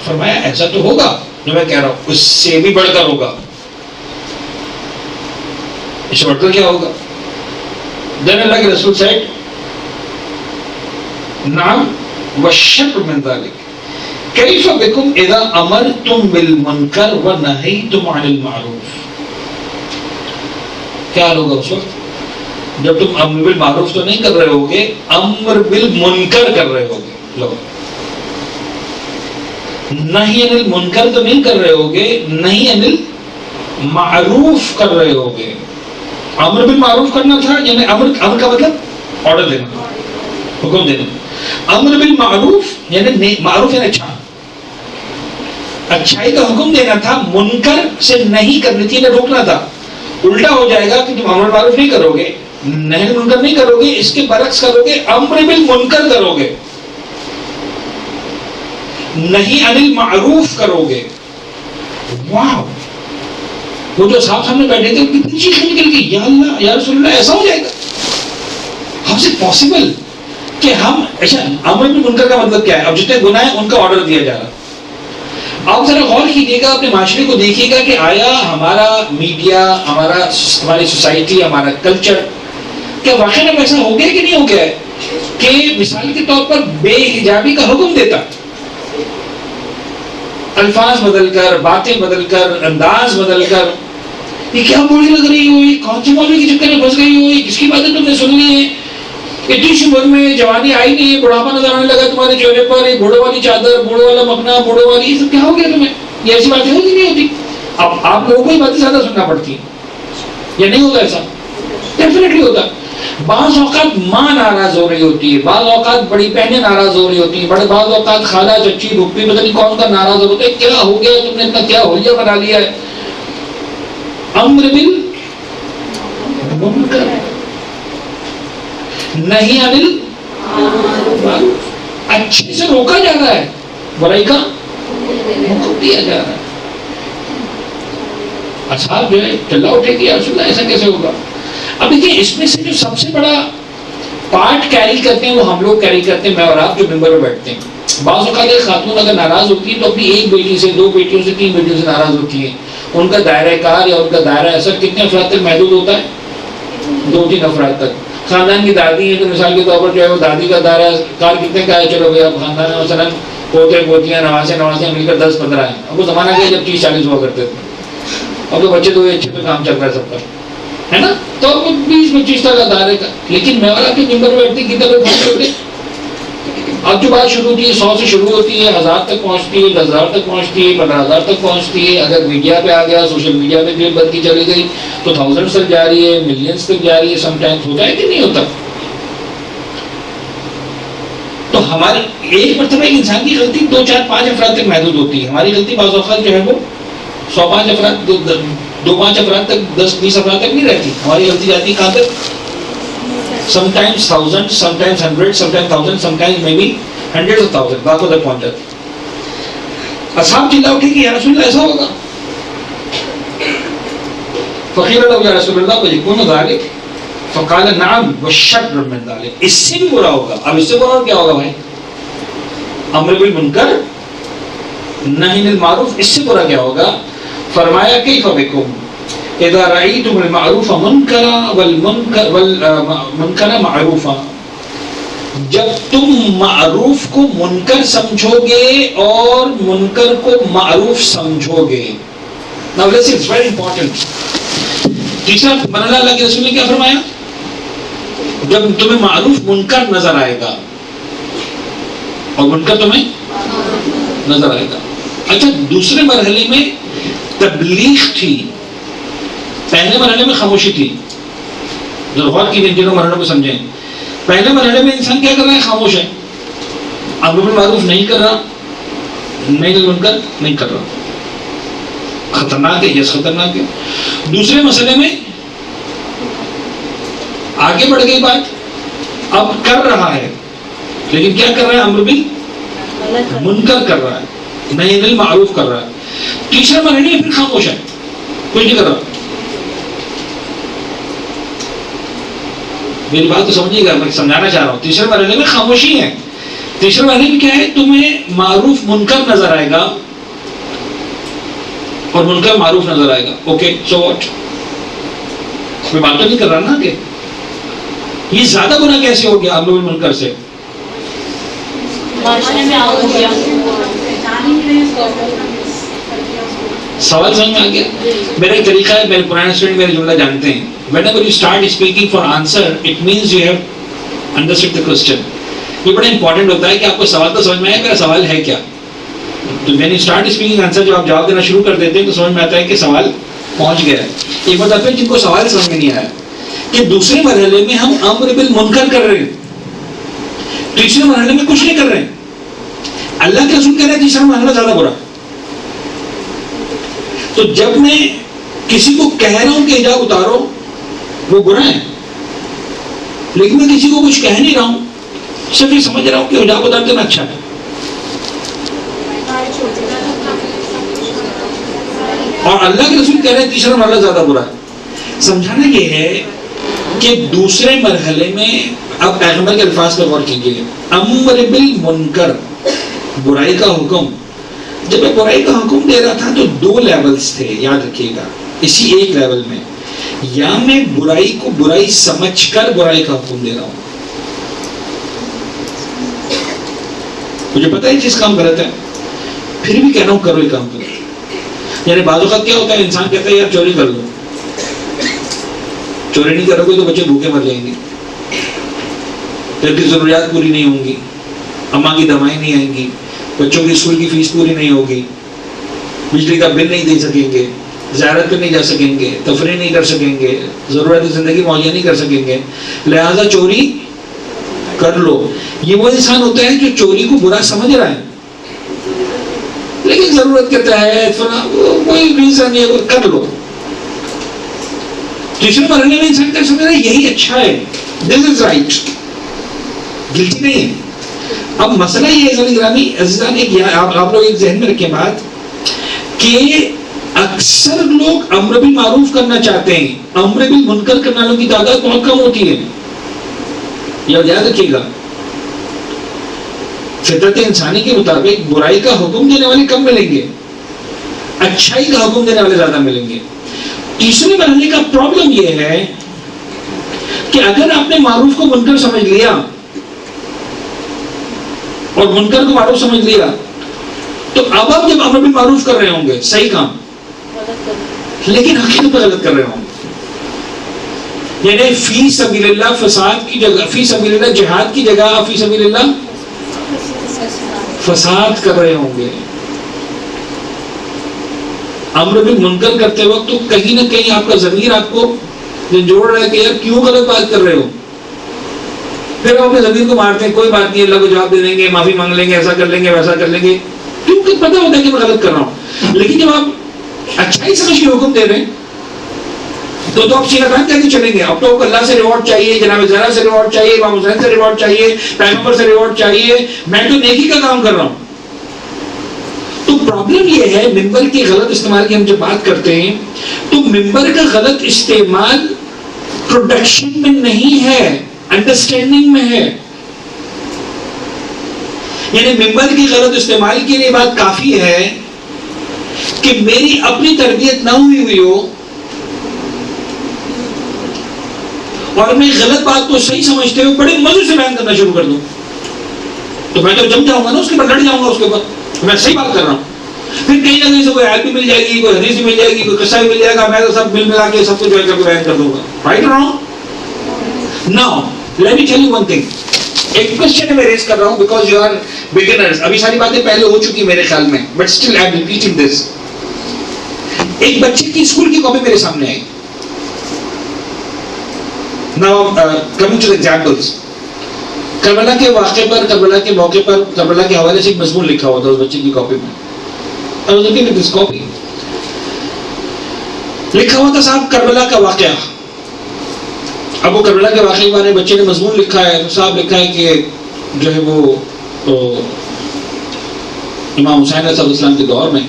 Speaker 2: فرمایا ایسا تو ہوگا جو میں کہہ رہا ہوں، اس سے بھی بڑھ کر ہوگا، اس سے بڑھ کر کیا ہوگا؟ دین اللہ کے رسول said نعم والشر من ذلك کیف بکم اذا امرتم بالمنکر ونہیتم عن المعروف۔ کیا حال ہوگا اس وقت جب تم امر بالمعروف تو نہیں کر رہے ہوگے، امر بالمنکر کر رہے ہوگے، لوگ نہی عن المنکر تو نہیں کر رہے ہوگے، نہی عن المعروف کر رہے ہوگے۔ امر بالمعروف کرنا تھا، یعنی امر کا مطلب آرڈر دینا، حکم دینا، امر بالمعروف یعنی معروف یعنی اچھا، اچھائی کا حکم دینا تھا، منکر سے نہیں کرنی تھی، یعنی روکنا تھا۔ الٹا ہو جائے گا کہ تم امر بالمعروف نہیں کرو گے، نہی عن المنکر نہیں کرو گے، اس کے برعکس کرو گے، امر بالمنکر کرو گے، نہی عن المعروف کرو گے۔ واو، وہ جو صاحب سامنے بیٹھے تھے ان کی چیخیں نکل گئی، یا اللہ یا رسول اللہ ایسا ہو جائے گا؟ ہاؤ از اٹ پاسبل کہ ہم اچھا امر بالمنکر کا مطلب کیا ہے؟ اب جتنے گناہ ہیں ان کا آرڈر دیا جا رہا۔ آپ ذرا غور کیجیے گا، اپنے معاشرے کو دیکھیے گا کہ آیا ہمارا میڈیا، ہماری سوسائٹی، ہمارا کلچر کیا واقعی میں ایسا ہو گیا کہ نہیں ہو گیا ہے کہ مثال کے طور پر بے حجابی کا حکم دیتا، الفاظ بدل کر، باتیں بدل کر، انداز بدل کر، یہ کیا بولی لگ رہی ہوئی، کون سی مولوی کے چکر میں پھنس گئی ہوئی، کس کی باتیں تم نے سن لی ہیں، اتنی سی عمر میں جوانی آئی نہیں ہے، بڑھاپا نظر آنے لگا تمہارے چہرے پر، یہ بوڑھے والی چادر، بوڑھے والا مکھنا، بوڑھے والی، یہ سب کیا ہو گیا تمہیں؟ یہ ایسی باتیں ہوتی نہیں ہوتی؟ اب آپ لوگوں کو ہی باتیں زیادہ سننا پڑتی ہیں، یا نہیں ہوگا ایسا؟ ڈیفینیٹلی ہوتا ہے. بعض اوقات ماں ناراض ہو رہی ہوتی ہے, بعض اوقات بڑی بہنیں ناراض ہو رہی ہوتی ہیں, بڑے بعض اوقات خالہ چچی پھوپھی پتہ نہیں کون کا ناراض ہوتا ہے, کیا ہو گیا تم نے اتنا کیا ہولیہ بنا لیا ہے. امر بالمنکر نہیں انل اچھے سے روکا جا رہا ہے, برائی کا حکم دیا جا رہا ہے. اصحاب جو ہے چلا اٹھے کہ یا رسول اللہ ایسا کیسے ہوگا. اب دیکھیں اس میں سے جو سب سے بڑا پارٹ کیری کرتے ہیں وہ ہم لوگ کیری کرتے ہیں, میں اور آپ جو ممبر پر بیٹھتے ہیں. بعض اوقات ایک خاتون اگر ناراض ہوتی ہے تو اپنی ایک بیٹی سے, دو بیٹیوں سے, تین بیٹیوں سے ناراض ہوتی ہے. ان کا دائرہ کار یا ان کا دائرہ اثر کتنے افراد تک محدود ہوتا ہے؟ 2-3 افراد تک. خاندان کی دادی ہے تو مثال کے طور پر جو ہے وہ دادی کا دائرہ کار کتنے کا ہے, چلو بھائی اب خاندان میں مثلاً پوتے پوتیاں نواسے مل کر 10-15 ہیں. اب وہ زمانہ کیا جب 30-40 ہوا کرتے تھے, اب تو بچے تو اچھے پہ کام چل رہا ہے سب کا, ہے نا, تو 20-25 تک کا دائرے کا. لیکن میں والا کے ممبر بیٹھتے کتنے لوگ پہنچ ہوتے. اب جو بات شروع ہوتی ہے 100 سے شروع ہوتی ہے, 1000 تک پہنچتی ہے, 10,000 تک پہنچتی ہے, 15,000 تک پہنچتی ہے. اگر میڈیا پہ آ گیا, سوشل میڈیا پہ کلپ بن کی چلی گئی تو 1000 تک جا رہی ہے, ملینز تک جا رہی ہے. سم ٹائمز ہوتا ہے کہ نہیں ہوتا. تو ہماری ایک مرتبہ ایک انسان کی غلطی 2-4-5 افراد تک محدود ہوتی ہے. ہماری غلطی بعض اوقات جو ہے وہ 105 افراد 2-5 افراد تک 10-20 افراد تک نہیں رہتی. ہماری غلطی جاتی ہے کہاں تک؟ sometimes 1000, sometimes 100, sometimes 1000, sometimes maybe hundreds of thousands. بات ادھر پہنچ جاتی. اصحاب چلا اٹھے کہ یا رسول اللہ ایسا ہوگا. فقیل له یا رسول اللہ وَيَكُونُ ذَلِكَ فقال نعم وَالشَّرُّ مِنْ ذَلِكَ. اس سے بھی برا ہوگا. اب اس سے برا کیا ہوگا بھائی؟ امر بالمنکر نہی عن المعروف. اس سے برا کیا ہوگا؟ فرمایا کیف بکم اذا رأیتم المعروف منکرا والمنکر معروفا. جب تم معروف کو منکر سمجھو گے اور منکر کو معروف سمجھو گے. Now listen, it's very important. تیسرا مرحلہ اللہ کے رسول نے کیا فرمایا؟ جب تمہیں معروف منکر نظر آئے گا اور منکر تمہیں نظر آئے گا. اچھا, دوسرے مرحلے میں تبلیغ تھی, پہلے مرحلے میں خاموشی تھی. ذرا غور کیجیے, جنہوں مرحلوں کو سمجھیں. پہلے مرحلے میں انسان کیا کر رہا ہے؟ خاموش ہے, امر بالمعروف نہیں کر رہا, نہیں منکر نہیں کر رہا. خطرناک ہے, یس خطرناک ہے. دوسرے مسئلے میں آگے بڑھ گئی بات, اب کر رہا ہے لیکن کیا کر رہا ہے؟ امر بالمنکر کر رہا ہے, نہیں بالمعروف کر رہا ہے. تیسرے مرحلے میں پھر خاموش ہے, کچھ نہیں کر رہا. میری بات تو سمجھیے گا, میں سمجھانا چاہ رہا ہوں. تیسرے مرحلے میں خاموشی ہے. تیسرے مرحلے میں کیا ہے؟ تمہیں معروف منکر نظر آئے گا اور منکر معروف نظر آئے گا. Okay, so what. میں بات تو نہیں کر رہا نا کہ یہ زیادہ برا کیسے ہو گیا امر بالمنکر سے. سوال سمجھ میں آ گیا. میرا ایک طریقہ ہے, میرے پرانے اسٹوڈنٹ میرے جملہ جانتے ہیں. Whenever you start speaking for answer, it means you have understood the question. یہ بڑا امپورٹنٹ ہوتا ہے کہ آپ کو سوال تو سمجھ میں آئے میرا سوال ہے کیا. تو when you start speaking answer, جب آپ جواب دینا شروع کر دیتے ہیں تو سمجھ میں آتا ہے کہ سوال پہنچ گیا ہے. ایک بات آپ جن کو سوال سمجھ میں نہیں آیا کہ دوسرے مرحلے میں ہم امر بالمنکر کر رہے ہیں, تیسرے مرحلے میں کچھ نہیں کر رہے ہیں. اللہ کے رسول کہہ رہے ہیں تیسرا مرحلہ زیادہ برا. تو جب میں کسی کو کہہ رہا ہوں کہ حجاب اتارو وہ برا ہے, لیکن میں کسی کو کچھ کہہ نہیں رہا ہوں, صرف یہ سمجھ رہا ہوں کہ حجاب اتار دینا اچھا ہے. اور اللہ کے رسول کہہ رہے ہیں تیسرا مرحلہ زیادہ برا ہے. سمجھانا یہ ہے کہ دوسرے مرحلے میں, اب پیغمبر کے الفاظ پہ غور کیجیے, امر بالمنکر برائی کا حکم. جب میں برائی کا حکم دے رہا تھا تو 2 لیولز تھے, یاد رکھیے گا. اسی ایک لیول میں یا میں برائی کو برائی سمجھ کر برائی کا حکم دے رہا ہوں, مجھے پتا ہے چیز کام غلط ہے, پھر بھی کہہ رہا ہوں کرو یہ کام کرو. یعنی بعض اوقات کیا ہوتا ہے, انسان کہتا ہے یار چوری کر لو, چوری نہیں کرو گے تو بچے بھوکے مر جائیں گے, پھر کی ضروریات پوری نہیں ہوں گی, اماں کی دوائیں نہیں آئیں گی, بچوں کی اسکول کی فیس پوری نہیں ہوگی, بجلی کا بل نہیں دے سکیں گے, زیارت پہ نہیں جا سکیں گے, تفریح نہیں کر سکیں گے, ضرورت زندگی مہیا نہیں کر سکیں گے, لہذا چوری کر لو. یہ وہ انسان ہوتا ہے جو چوری کو برا سمجھ رہا ہے لیکن ضرورت کے تحت کوئی ریزن یہ کر لو. تیسرے مرحلے میں انسان کا سمجھ رہا ہے یہی اچھا ہے, دس از رائٹ, گلٹی نہیں ہے. اب مسئلہ یہ ہے گرامی عزیزان, آپ لوگ ایک ذہن میں رکھیں بات کہ اکثر لوگ امر بالمعروف کرنا چاہتے ہیں, امر بالمنکر کرنے والوں کی تعداد بہت کم ہوتی ہے. یہ یاد رکھیے گا, فطرت انسانی کے مطابق برائی کا حکم دینے والے کم ملیں گے, اچھائی کا حکم دینے والے زیادہ ملیں گے. تیسرے مرحلے کا پرابلم یہ ہے کہ اگر آپ نے معروف کو منکر سمجھ لیا اور منکر کو معروف سمجھ لیا تو اب آپ جب امر بالمعروف کر رہے ہوں گے صحیح کام, لیکن حقیقت میں غلط کر رہے ہوں گے. یعنی فی سبیل اللہ فساد کی جگہ, فی سبیل اللہ جہاد کی جگہ فی سبیل اللہ فساد کر رہے ہوں گے. امر بالمنکر کرتے وقت تو کہیں نہ کہیں آپ کا ضمیر آپ کو جھنجھوڑ رہا ہے کہ یار کیوں غلط بات کر رہے ہو. پھر آپ اپنے ضمیر کو مارتے ہیں, کوئی بات نہیں, اللہ کو جواب دے دیں گے, معافی مانگ لیں گے, ایسا کر لیں گے, ویسا کر لیں گے, کیونکہ پتہ ہوتا ہے کہ میں غلط کر رہا ہوں. لیکن جب آپ اچھائی سمجھ کے حکم دے رہے ہیں تو آپ سیدھا کام کر کے چلیں گے. اب تو اللہ سے ریوارڈ چاہیے, جناب زہرا سے ریوارڈ چاہیے, امام حسین سے ریوارڈ چاہیے, پیغمبر سے ریوارڈ چاہیے, میں تو نیکی کا کام کر رہا ہوں. تو پرابلم یہ ہے ممبر کے غلط استعمال کی ہم جب بات کرتے ہیں تو ممبر کا غلط استعمال پروڈکشن میں نہیں ہے, انڈرسٹینڈنگ میں ہے. یعنی ممبر کی غلط استعمال کے لیے بات کافی ہے کہ میری اپنی تربیت نہ ہوئی ہو اور میں غلط بات کو صحیح سمجھتے ہوئے بڑے مزے سے بیان کرنا شروع کر دوں تو میں تو جم جاؤں گا نا, اس کے اوپر لڑ جاؤں گا, اس کے اوپر میں صحیح بات کر رہا ہوں. پھر کہیں نہ کہیں سے کوئی آیت بھی مل جائے گی, کوئی حدیث بھی مل جائے گی, کوئی قصہ بھی مل جائے گا, میں تو سب مل ملا کے سب کو جو ہے کر کے بیان کر دوں گا. رائٹ اور wrong? Now let me tell you one thing. ایک کوسچن میں ریز کر رہا ہوں بیکاز یو آر بگنرز. ابھی ساری باتیں پہلے ہو چکی میرے خیال میں, but still I am repeating this. ایک بچے کی اسکول کی کاپی میرے سامنے آئی. Now coming to the examples. Karbala کے واقعے پر, کربلا کے موقع پر, کربلا کے حوالے سے ایک مضمون لکھا ہوا تھا اس بچے کی کاپی میں. I was looking at this copy. لکھا ہوا تھا صاحب کربلا کا واقعہ. اب وہ کربلا کے واقعے کے بارے میں بچے نے مضمون لکھا ہے تو صاحب لکھا ہے کہ جو ہے وہ امام حسین علیہ السلام کے دور میں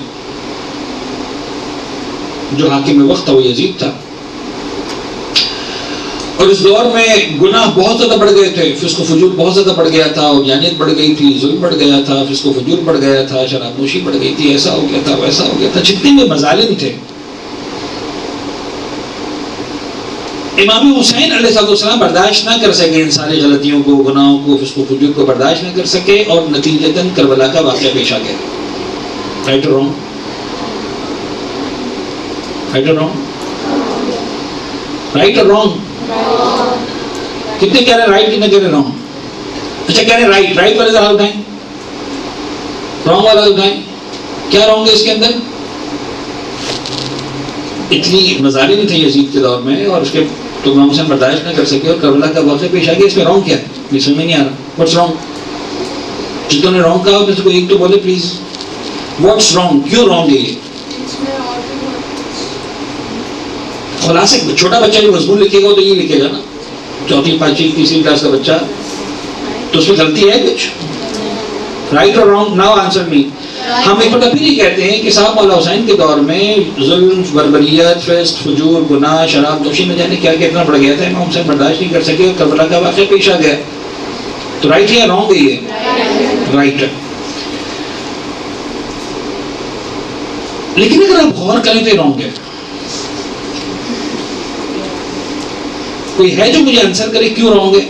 Speaker 2: جو حاکم وقت تھا وہ یزید تھا, اور اس دور میں گناہ بہت زیادہ بڑھ گئے تھے, فسق و فجور بہت زیادہ بڑھ گیا تھا, عریانیت بڑھ گئی تھی, ظلم بڑھ گیا تھا, فسق و فجور بڑھ گیا تھا, شراب نوشی بڑھ گئی تھی, ایسا ہو گیا تھا, ویسا ہو گیا تھا, جتنے بھی مظالم تھے. امام حسین علیہ السلام برداشت نہ کر سکے ان ساری غلطیوں کو, گناہوں کو, فسق و فجور کو برداشت نہ کر سکے, اور نتیجتاً کربلا کا واقعہ پیش آ گیا. رائٹ اور رانگ؟ رائٹ اور رانگ؟ رائٹ اور رانگ؟ کتنے کہہ رہے رائٹ, کتنے کہہ رہے رانگ؟ اچھا کہہ رہے رائٹ, رائٹ والے ذرا اٹھائیں, رانگ والا اٹھائیں. کیا رانگ ہے اس کے اندر؟ اتنی مظالم تھے یزید کے دور میں اور اس کے تو امام حسین برداشت نہ کر سکے اور کربلا کا واقعہ پیش آ گیا. اس میں رانگ کیا ہے؟ مجھے سمجھ میں نہیں آ رہا. What's wrong? جتوں نے رانگ کہا میں سے کوئی ایک تو بولے پلیز. What's wrong? کیوں رانگ ہے یہ؟ خلاصے چھوٹا بچہ جو مضمون لکھے گا تو یہ لکھے گا نا, چوتھی پانچویں تیسری کلاس کا بچہ, تو اس میں غلطی ہے کچھ؟ رائٹ اور رانگ؟ ناؤ آنسر می. ہم ایک بار پھر یہ کہتے ہیں کہ صاحب مولا حسین کے دور میں ظلم, بربریت, فسق, فجور, گناہ, شراب نوشی میں جانے کیا اتنا بڑھ گیا تھا, امام حسین برداشت نہیں کر سکے اور کربلا کا واقعہ پیش آ گیا. تو رائٹ ہے یا رانگ ہے یہ؟ رائٹ ہے. لیکن اگر آپ غور کریں تو یہ رانگ ہے. کوئی ہے جو مجھے آنسر کرے کیوں رانگ ہے؟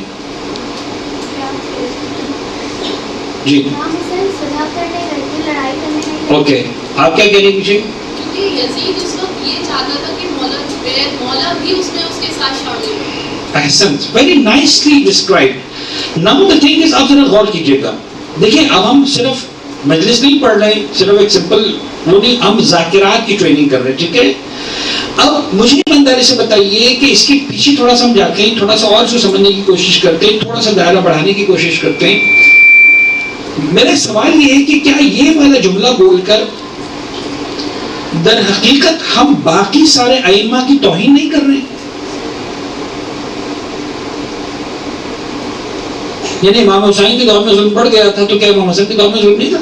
Speaker 2: جی اوکے, آپ کیا کہہ رہے ہیں پیچھے؟
Speaker 3: کیونکہ یزید اس وقت یہ چاہتا تھا کہ مولا زبیر, مولا بھی اس میں اس کے ساتھ شامل ہو.
Speaker 2: احسنت, very nicely described. Now the thing is, آپ ذرا غور کیجیے گا. دیکھیں اب ہم صرف مجلس نہیں پڑھ رہے, صرف ایک سمپل وہ نہیں, ہم ذاکرات کی ٹریننگ کر رہے ہیں, ٹھیک ہے. اب مجھے ایمانداری سے بتائیے کہ اس کے پیچھے تھوڑا سا ہم جاتے ہیں, تھوڑا سا اور سمجھنے کی کوشش کرتے ہیں, تھوڑا سا دائرہ بڑھانے کی کوشش کرتے ہیں. میرا سوال یہ ہے کہ کیا یہ والا جملہ بول کر در حقیقت ہم باقی سارے ائمہ کی توہین نہیں کر رہے؟ یعنی امام حسین کے دور میں ظلم بڑھ گیا تھا تو کیا امام حسن کے دور میں ظلم نہیں تھا؟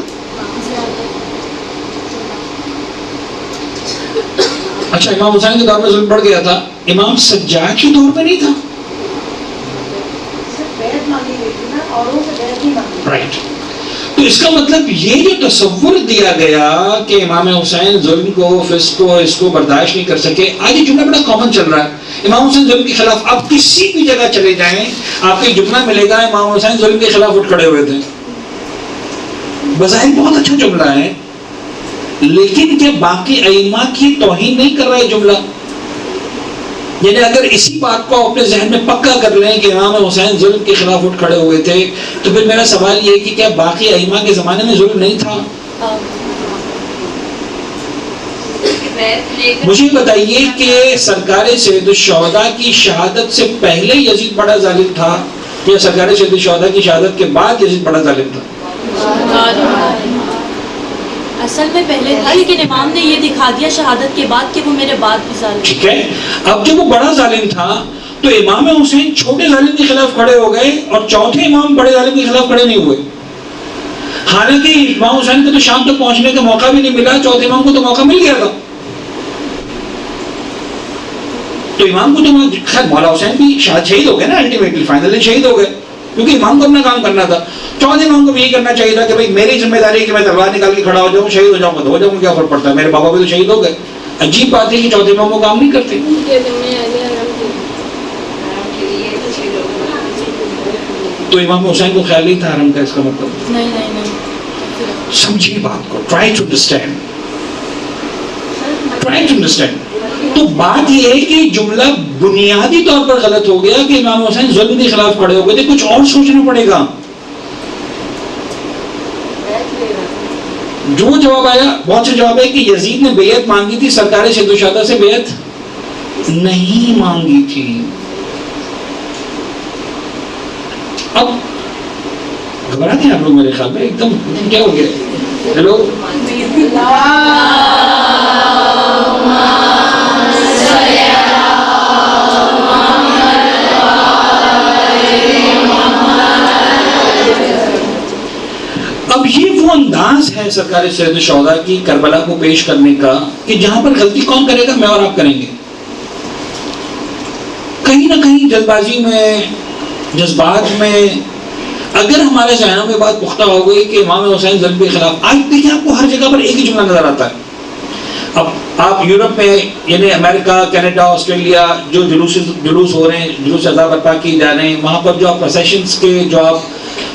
Speaker 2: اچھا, امام حسین کے دور میں ظلم بڑھ گیا تھا, امام سجاد کے دور میں نہیں تھا؟ رائٹ. تو اس کا مطلب یہ جو تصور دیا گیا کہ امام حسین ظلم کو, فسق کو, اس کو برداشت نہیں کر سکے, آج یہ جملہ بڑا کامن چل رہا ہے. امام حسین ظلم کے خلاف, آپ کسی بھی جگہ چلے جائیں آپ کو جملہ ملے گا امام حسین ظلم کے خلاف اٹھ کھڑے ہوئے تھے. بظاہر بہت اچھا جملہ ہے, لیکن کیا باقی ائمہ کی توہین نہیں کر رہا ہے جملہ؟ یعنی اگر اسی بات کو اپنے ذہن میں پکا کر لیں کہ امام حسین ظلم کے خلاف اٹھ کھڑے ہوئے تھے, تو پھر میرا سوال یہ کہ کیا باقی ائمہ کے زمانے میں ظلم نہیں تھا؟ مجھے بتائیے کہ سرکار سید الشہداء کی شہادت سے پہلے یزید بڑا ظالم تھا یا سرکار سید الشہداء کی شہادت کے بعد یزید بڑا ظالم تھا؟
Speaker 4: اصل میں پہلے تھا, لیکن امام نے یہ دکھا دیا شہادت کے بعد کہ وہ میرے بعد بھی ظالم.
Speaker 2: ٹھیک ہے, اب جب وہ بڑا ظالم تھا تو امام حسین چھوٹے ظالم کے خلاف کھڑے ہو گئے اور چوتھے امام بڑے ظالم کے خلاف کھڑے نہیں ہوئے. حالانکہ امام حسین کو تو شام تک پہنچنے کا موقع بھی نہیں ملا, چوتھے امام کو تو موقع مل گیا تھا. تو امام کو تو خیر مولا حسین بھی شہید ہو گئے نا, الٹیمیٹلی فائنلی شہید ہو گئے, کیونکہ امام کو اپنا کام کرنا تھا. چوتھے امام کو بھی یہی کرنا چاہیے تھا کہ بھائی میری ذمہ داری ہے کہ میں تلوار نکال کے کھڑا ہو جاؤں, شہید ہو جاؤں گا تو ہو جاؤں گا, کیا فرق پڑتا ہے, میرے بابا بھی تو شہید ہو گئے. عجیب بات ہے کہ چوتھے امام وہ کام نہیں کرتے. تو امام حسین کو خیال نہیں تھا حرم کا, اس کا مطلب
Speaker 4: نہیں.
Speaker 2: سمجھیے بات کو, ٹرائی ٹو انڈرسٹینڈ. تو بات یہ ہے کہ جملہ بنیادی طور پر غلط ہو گیا کہ امام حسین ظلم کے خلاف کھڑے ہو گئے تھے, کچھ اور سوچنا پڑے گا. جو جواب آیا, بہت سے جواب ہے کہ یزید نے بیعت مانگی تھی, سرکار سید الشہداء سے بیعت نہیں مانگی تھی. اب گھبرا گئے آپ لوگ میرے خیال میں, ایک دم کیا ہو گیا؟ ہیلو, اب یہ وہ انداز ہے سرکار سید الشہداء کی کربلا کو پیش کرنے کا کہ جہاں پر غلطی کون کرے گا؟ میں اور آپ کریں گے. کہیں نہ کہیں جلد بازی میں, جذبات میں, اگر ہمارے ذہنوں میں بات پختہ ہو گئی کہ امام حسین ظلم کے خلاف, آج دیکھیں آپ کو ہر جگہ پر ایک ہی جملہ نظر آتا ہے. اب آپ یورپ میں یعنی امریکہ, کینیڈا, آسٹریلیا جو جلوس ہو رہے ہیں, جلوس عذاب برپا کی جا رہے ہیں, وہاں پر جو آپ پروسیشنز کے جو آپ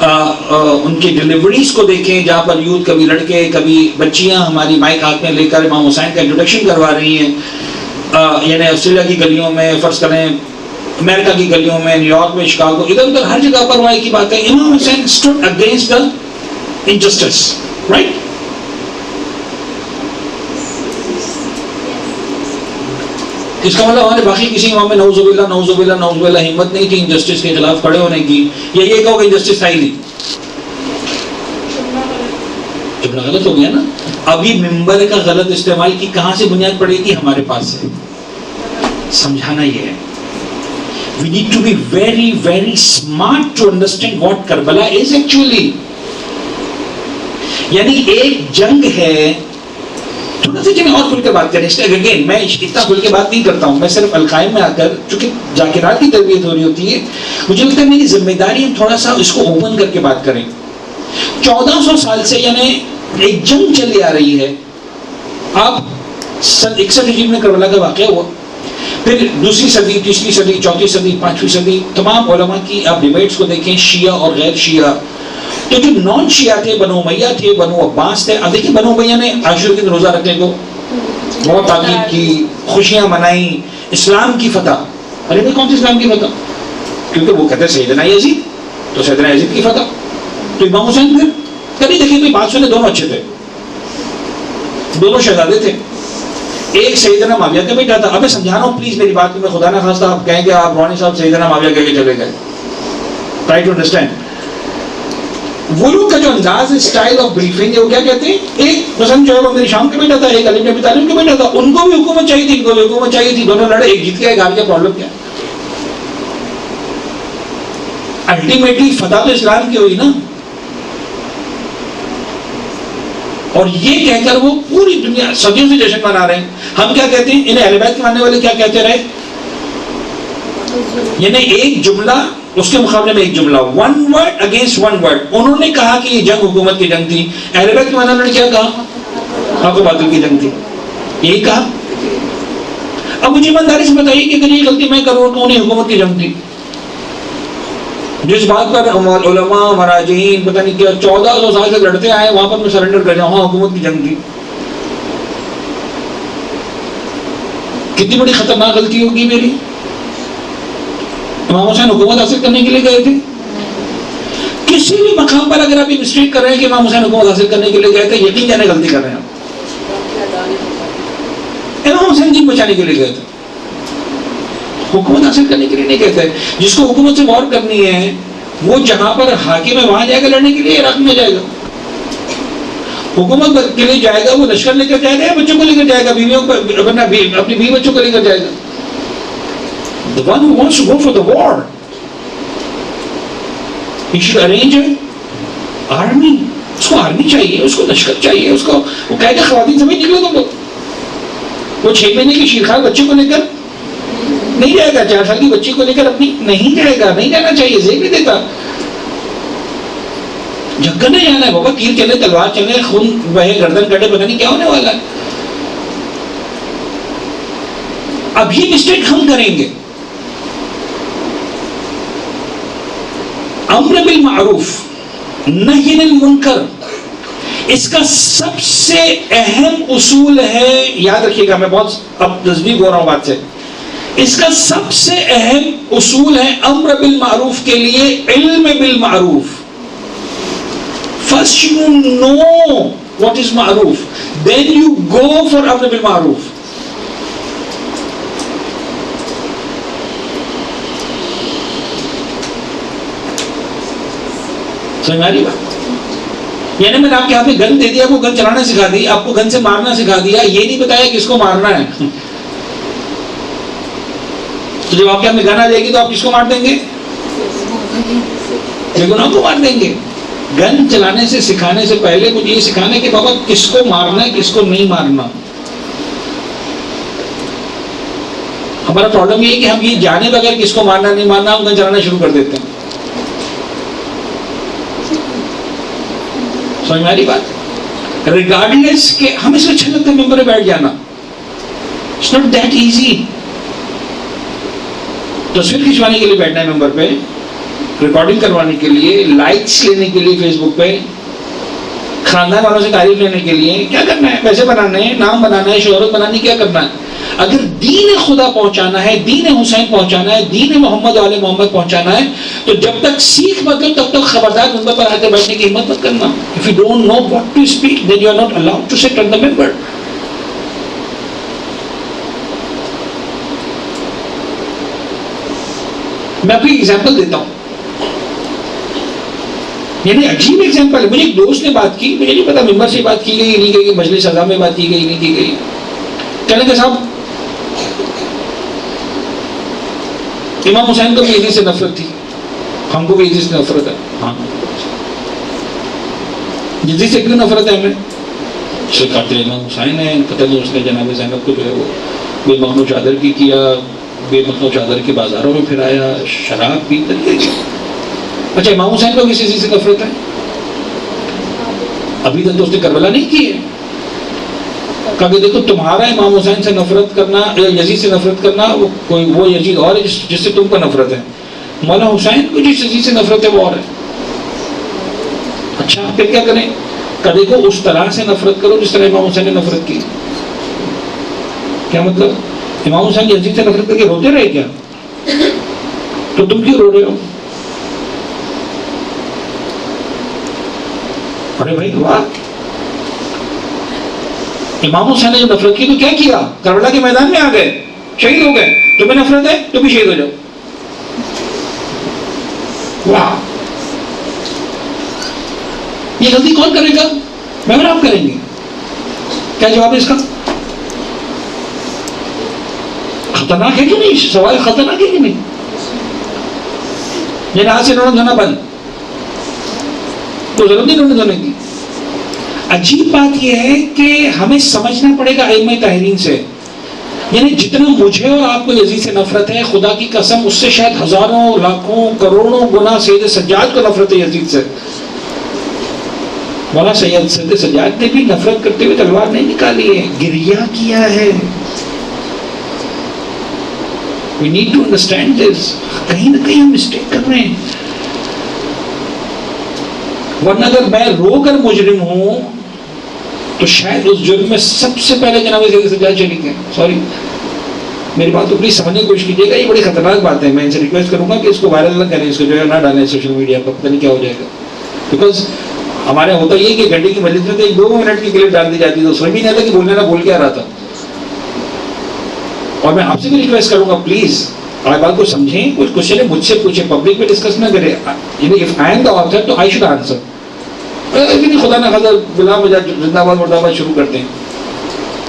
Speaker 2: ان کی ڈیلیوریز کو دیکھیں, جہاں پر یوتھ, کبھی لڑکے کبھی بچیاں ہماری مائک ہاتھ میں لے کر امام حسین کا انٹروڈکشن کروا رہی ہیں. یعنی آسٹریلیا کی گلیوں میں, فرض کریں امریکہ کی گلیوں میں, نیو یارک میں, شکاگو, ادھر ادھر ہر جگہ پر وہاں کی بات ہے, امام حسین stood against the injustice, right? اس کا مطلب ہمارے باقی کسی امام میں نعوذ باللہ ہمت نہیں تھی انجسٹس کے خلاف کھڑے ہونے کی, یا یہ کہو کہ انجسٹس تھا ہی نہیں. جملہ غلط ہو گیا نا. ابھی ممبر کا غلط استعمال کی کہاں سے بنیاد پڑے گی؟ ہمارے پاس سے. سمجھانا یہ ہے, we need to be very very smart to understand what Karbala is actually. یعنی ایک جنگ ہے. تھوڑا سا چلیں اور کھل کے بات کریں. اگین میں اتنا کھل کے بات نہیں کرتا ہوں, میں صرف القائم میں آ کر, چونکہ ذاکرات کی تربیت ہو رہی ہوتی ہے, مجھے لگتا ہے میری ذمہ داری ہے تھوڑا سا اس کو اوپن کر کے بات کریں. 1400 سال سے یعنی ایک جنگ چلی آ رہی ہے. آپ 61 ہجری میں کربلا کا واقعہ ہوا, پھر دوسری صدی, تیسری صدی, چوتھی صدی, پانچویں صدی, تمام علماء کی آپ ڈیبیٹس کو دیکھیں, شیعہ اور غیر شیعہ. تو جو نان شیعہ تھے, بنو امیہ تھے, بنو عباس تھے. اب دیکھیں بنو امیہ نے عاشور کے دن روزہ رکھنے کو بہت تاکید کی, خوشیاں منائیں, اسلام کی فتح. ارے بھائی کون سی اسلام کی فتح؟ کیونکہ وہ کہتے ہیں سیدنا یزید, تو سیدنا یزید کی فتح. تو امام حسین پھر کبھی دیکھیں کوئی بات سنے, دونوں اچھے تھے, دونوں شہزادے تھے, ایک سیدنا معاویہ کا بیٹا تھا. اب میں سمجھا رہا ہوں پلیز میری بات کو, میں خدا نہ خواستہ آپ کہیں کہ آپ روحانی صاحب سیدنا معاویہ کہہ کے چلے گئے. Try to understand. وہ لوگ کا جو انداز اسٹائل آف بریفنگ ہے وہ کیا کہتے ہیں, ایک مثلا جو ہے میری شام کا بیٹا تھا, ایک علی بن ابی طالب کا بیٹا تھا, ان کو بھی حکومت چاہیے تھی, ان کو بھی حکومت چاہیے تھی, دونوں لڑے, ایک جیت گیا ایک ہار گیا, پرابلم کیا؟ الٹیمیٹلی فتح تو اسلام کی ہوئی نا. اور یہ کہہ کر وہ پوری دنیا صدیوں سے جشن منا رہے ہیں. ہم کیا کہتے ہیں, انہیں اہل بیت کے ماننے والے کیا کہتے رہے, یعنی ایک جملہ اس کے مقابلے میں ایک جملہ, one word against one word. انہوں نے کہا کہ یہ جنگ حکومت کی جنگ تھی, اہل بیت کے ماننے والوں نے کیا کہا, حق و باطل کی جنگ تھی, یہی کہا. اب مجھے ایمانداری سے بتائیے کہ اگر یہ غلطی میں کروں تو انہیں حکومت کی جنگ تھی. جس بات پر علماء مراجعین پتہ نہیں کیا 1400 سال سے لڑتے آئے, وہاں پر میں سرنڈر کر جاؤں, ہاں حکومت کی جنگ تھی. کتنی بڑی خطرناک غلطی ہوگی میری. امام حسین حکومت حاصل کرنے کے لیے گئے تھے. کسی بھی مقام پر اگر آپ یہ مسٹیک کر رہے ہیں کہ امام حسین حکومت حاصل کرنے کے لیے گئے تھے, یقین جانے غلطی کر رہے ہیں آپ. امام حسین دین بچانے کے لیے گئے تھے, حکومت حاصل کرنے کے لیے نہیں کہتے. جس کو حکومت سے وار کرنی ہے وہ جہاں پر حاکم ہے وہاں جائے گا لڑنے کے لیے, عراق میں جائے گا. حکومت کے لیے جائے گا, وہ لشکر لے کر جائے گا, بچوں کو لے کر جائے گا, بیویوں کو, اپنی بیوی بچوں کو لے کر جائے گا. The one who wants to go for the war, he should arrange an army. اس کو آرمی چاہیے, اس کو لشکر چاہیے, اس کو وہ کہے گا خواتین سمجھ نکلو تم لوگ. وہ 6 مہینے کی شیرخوار بچے کو لے کر نہیں جائے گا, 4 سال کی بچی کو لے کر اپنی نہیں جائے گا, نہیں جانا چاہیے, زیب نہیں دیتا. جھگڑ نہیں جانا ہے بابا, تیر چلے, تلوار چلے, خون بہے, گردن کٹے, پتہ نہیں کیا ہونے والا ہے. اب یہ مسٹیک ہم کریں گے. امر بالمعروف نہی عن المنکر, اس کا سب سے اہم اصول ہے, یاد رکھیے گا, میں بہت اب تصدیق ہو رہا ہوں بات سے, اس کا سب سے اہم اصول ہے امر بالمعروف کے لیے علم بالمعروف. First you know what is معروف, then you go for امر بالمعروف. سمجھ آ رہی بات؟ یعنی میں نے آپ کے ہاتھ میں گن دے دیا, آپ کو گن چلانا سکھا دی, آپ کو گن سے مارنا سکھا دیا, یہ نہیں بتایا کس کو مارنا ہے. تو جب آپ کے ہاتھ میں گن آ جائے گی تو آپ کس کو مار دیں گے, بے گناہ کو مار دیں گے. گن چلانے سے سکھانے سے پہلے مجھے یہ سکھانا ہے کہ بابا کس کو مارنا ہے, کس کو نہیں مارنا. ہمارا پرابلم یہ ہے کہ ہم یہ جانے بغیر کس کو مارنا نہیں مارنا ہم گن چلانا شروع کر دیتے ہیں. سمجھ میں آ رہی بات؟ ریگارڈلیس کہ ہمیں سے اچھا لگتا ہے ممبر پہ بیٹھ جانا. It's not that easy. تصویر کھنچوانے کے لیے بیٹھنا ہے ممبر پہ, ریکارڈنگ کروانے کے لیے, لائکس لینے کے لیے فیس بک پہ, خاندان والوں سے تعریف لینے کے لیے, کیا کرنا ہے, پیسے بنانے ہیں, نام بنانا ہے, شہرت بنانی, کیا کرنا ہے. اگر دین خدا پہنچانا ہے, دین حسین پہنچانا ہے, دین محمد والے محمد پہنچانا ہے, تو جب تک سیکھ مت لو تب تک خبردار ممبر پر آ کر بیٹھنے کی ہمت مت کرنا. If you don't know what to speak, then you are not allowed to sit on the member. میں آپ کو ایک ایگزامپل دیتا ہوں, یعنی عجیب ایگزامپل ہے. مجھے ایک دوست نے بات کی, مجھے نہیں پتا ممبر سے بات کی گئی نہیں کی گئی, مجلس اعضاء میں بات کی گئی نہیں کی گئی. کہنے کہ صاحب امام حسین کو بھی یزید سے نفرت تھی, ہم کو بھی یزید سے نفرت ہے. ہاں, یزید سے کیوں نفرت ہے ہمیں؟ اس لیے قاتل امام حسین ہے, قتل اس نے جناب زینب کو جو ہے وہ بے مخنو چادر کی کیا, بے مخنو چادر کے بازاروں میں پھرایا, شراب پی کر. اچھا امام حسین کو کسی چیز سے نفرت ہے؟ ابھی تک تو اس نے کربلا نہیں کی ہے. کہ دیکھو تمہارا امام حسین سے نفرت کرنا, یزید سے نفرت کرنا, وہ یزید اور ہے جس سے تم کو نفرت ہے. مولا حسین کو جس یزید سے نفرت ہے وہ اور ہے. اچھا پھر کیا کریں؟ کہ دیکھو اس طرح سے نفرت کرو جس طرح امام حسین نے نفرت کی. کیا مطلب؟ امام حسین یزید سے نفرت کر کے روتے رہے کیا؟ تو تم کیوں رو رہے ہو؟ ارے بھائی واہ, امام حسین نے جب نفرت کی تو کیا کیا؟ کربلا کے میدان میں آ گئے، شہید ہو گئے. تمہیں نفرت ہے تو بھی شہید ہو جاؤ. واہ، یہ غلطی کون کرے گا؟ میں اور آپ کریں گے. کیا جواب ہے اس کا؟ خطرناک ہے کہ نہیں؟ سوال خطرناک ہے کہ نہیں؟ یہ آج سے انہوں نے دھونا بند، کوئی ضرورت نہیں انہوں نے دھونے کی. عجیب بات یہ ہے کہ ہمیں سمجھنا پڑے گا ائمہ طاہرین سے. یعنی جتنا مجھے اور آپ کو یزید سے نفرت ہے، خدا کی قسم اس سے شاید ہزاروں لاکھوں کروڑوں گنا سید سجاد کو نفرت ہے یزید سے. مولا سید سجاد نے بھی نفرت کرتے ہوئے تلوار نہیں نکالی ہے، گریہ کیا ہے. We need to understand this. کہیں نہ کہیں ہم مسٹیک کر رہے ہیں. ورنہ اگر میں رو کر مجرم ہوں تو شاید اس جرم میں سب سے پہلے جناب سید سجاد چلی گئے. سوری، میری بات کو پلیز سمجھنے کی کوشش کیجیے گا، یہ بڑی خطرناک بات ہے. میں ان سے ریکویسٹ کروں گا کہ اس کو وائرل نہ کریں، اس کو جو ہے نہ ڈالیں سوشل میڈیا پر، پتہ نہیں کیا ہو جائے گا. بیکاز ہمارے ہوتا یہ کہ گھنٹے کی مجلس میں تو 1-2 منٹ کی کلپ ڈال دی جاتی ہے، تو سمجھ بھی نہیں آتا کہ بولنے نہ بول کے آ رہا تھا. اور میں آپ سے بھی ریکویسٹ کروں گا پلیز آپ بات کو سمجھیں. کچھ کوشچن مجھ سے پوچھیں، پبلک میں ڈسکس نہ کریں. If I am the author تو آئی شوڈ آنسر. خدا نہ خدا بلا بجا زندہ باد مردہ باد شروع کرتے ہیں.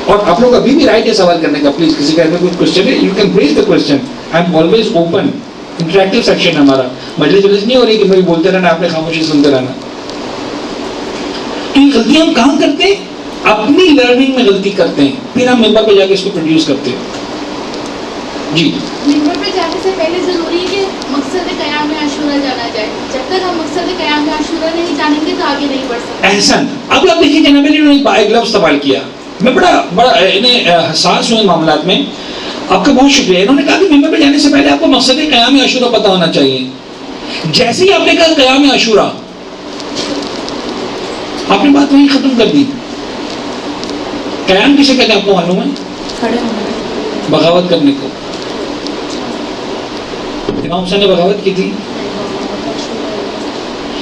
Speaker 2: اور آپ لوگ ابھی بھی رائٹ ہے سوال کرنے کا. پلیز کسی کا کوئی کوشچن ہے، you can raise the question. I am always open. Interactive section ہے ہمارا. مجلس نہیں ہو رہی کہ میں بولتے رہنا، آپ نے خاموشی سنتے رہنا. تو یہ غلطیاں ہم کہاں کرتے ہیں؟ اپنی لرننگ میں غلطی کرتے ہیں، پھر ہم ممبر پہ جا کے اس کو پروڈیوس کرتے ہیں. جی،
Speaker 3: ممبر پہ جانے سے پہلے ضروری ہے کہ مقصد قیام عاشورہ جانا جائے. جب تک ہم مقصد قیام عاشورہ نہیں جانیں گے تو آگے نہیں بڑھ سکتے. احسن. اب آپ دیکھیے جناب علی نے ایک لفظ استعمال کیا، میں بڑا انہیں حساس ہوں معاملات میں. آپ کا بہت شکریہ. انہوں نے کہا کہ ممبر پہ جانے سے پہلے آپ کو مقصد قیام عاشورہ پتہ ہونا چاہیے. جیسے ہی آپ نے کہا قیام عاشورہ، آپ نے بات وہیں ختم کر دی. قیام کسے کہتے ہیں آپ کو معلوم ہے؟ بغاوت کرنے کو. امام حسین نے بغاوت کی تھی.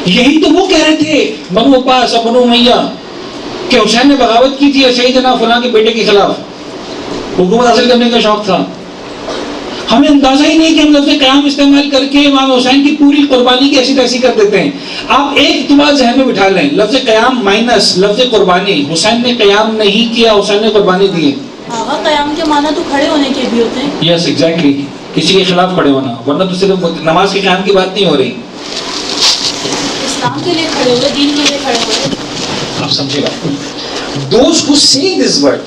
Speaker 3: یہی تو وہ کہہ رہے تھے بنو عباس اور بنو امیہ کہ حسین نے بغاوت کی تھی سیدنا فلاں کے بیٹے کے خلاف. حکومت حاصل کرنے کا شوق تھا. ہمیں اندازہ ہی نہیں کہ ہم لفظ قیام استعمال کر کے امام حسین کی پوری قربانی کی ایسی تیسی کر دیتے ہیں. آپ ایک بات ذہن میں بٹھا لیں، لفظ قیام مائنس لفظ قربانی. حسین نے قیام نہیں کیا، حسین نے قربانی دی ہے.
Speaker 4: قیام کے معنی تو کھڑے ہونے کے بھی ہوتے ہیں.
Speaker 2: یس ایگزیکٹلی، کسی کے خلاف کھڑے ہونا، ورنہ تو صرف نماز کے قیام کی بات نہیں ہو رہی.
Speaker 4: اسلام کے لیے کھڑے ہوئے، دین کے لیے کھڑے ہوئے.
Speaker 2: آپ سمجھے گا دوز ہو سے دس ورڈ،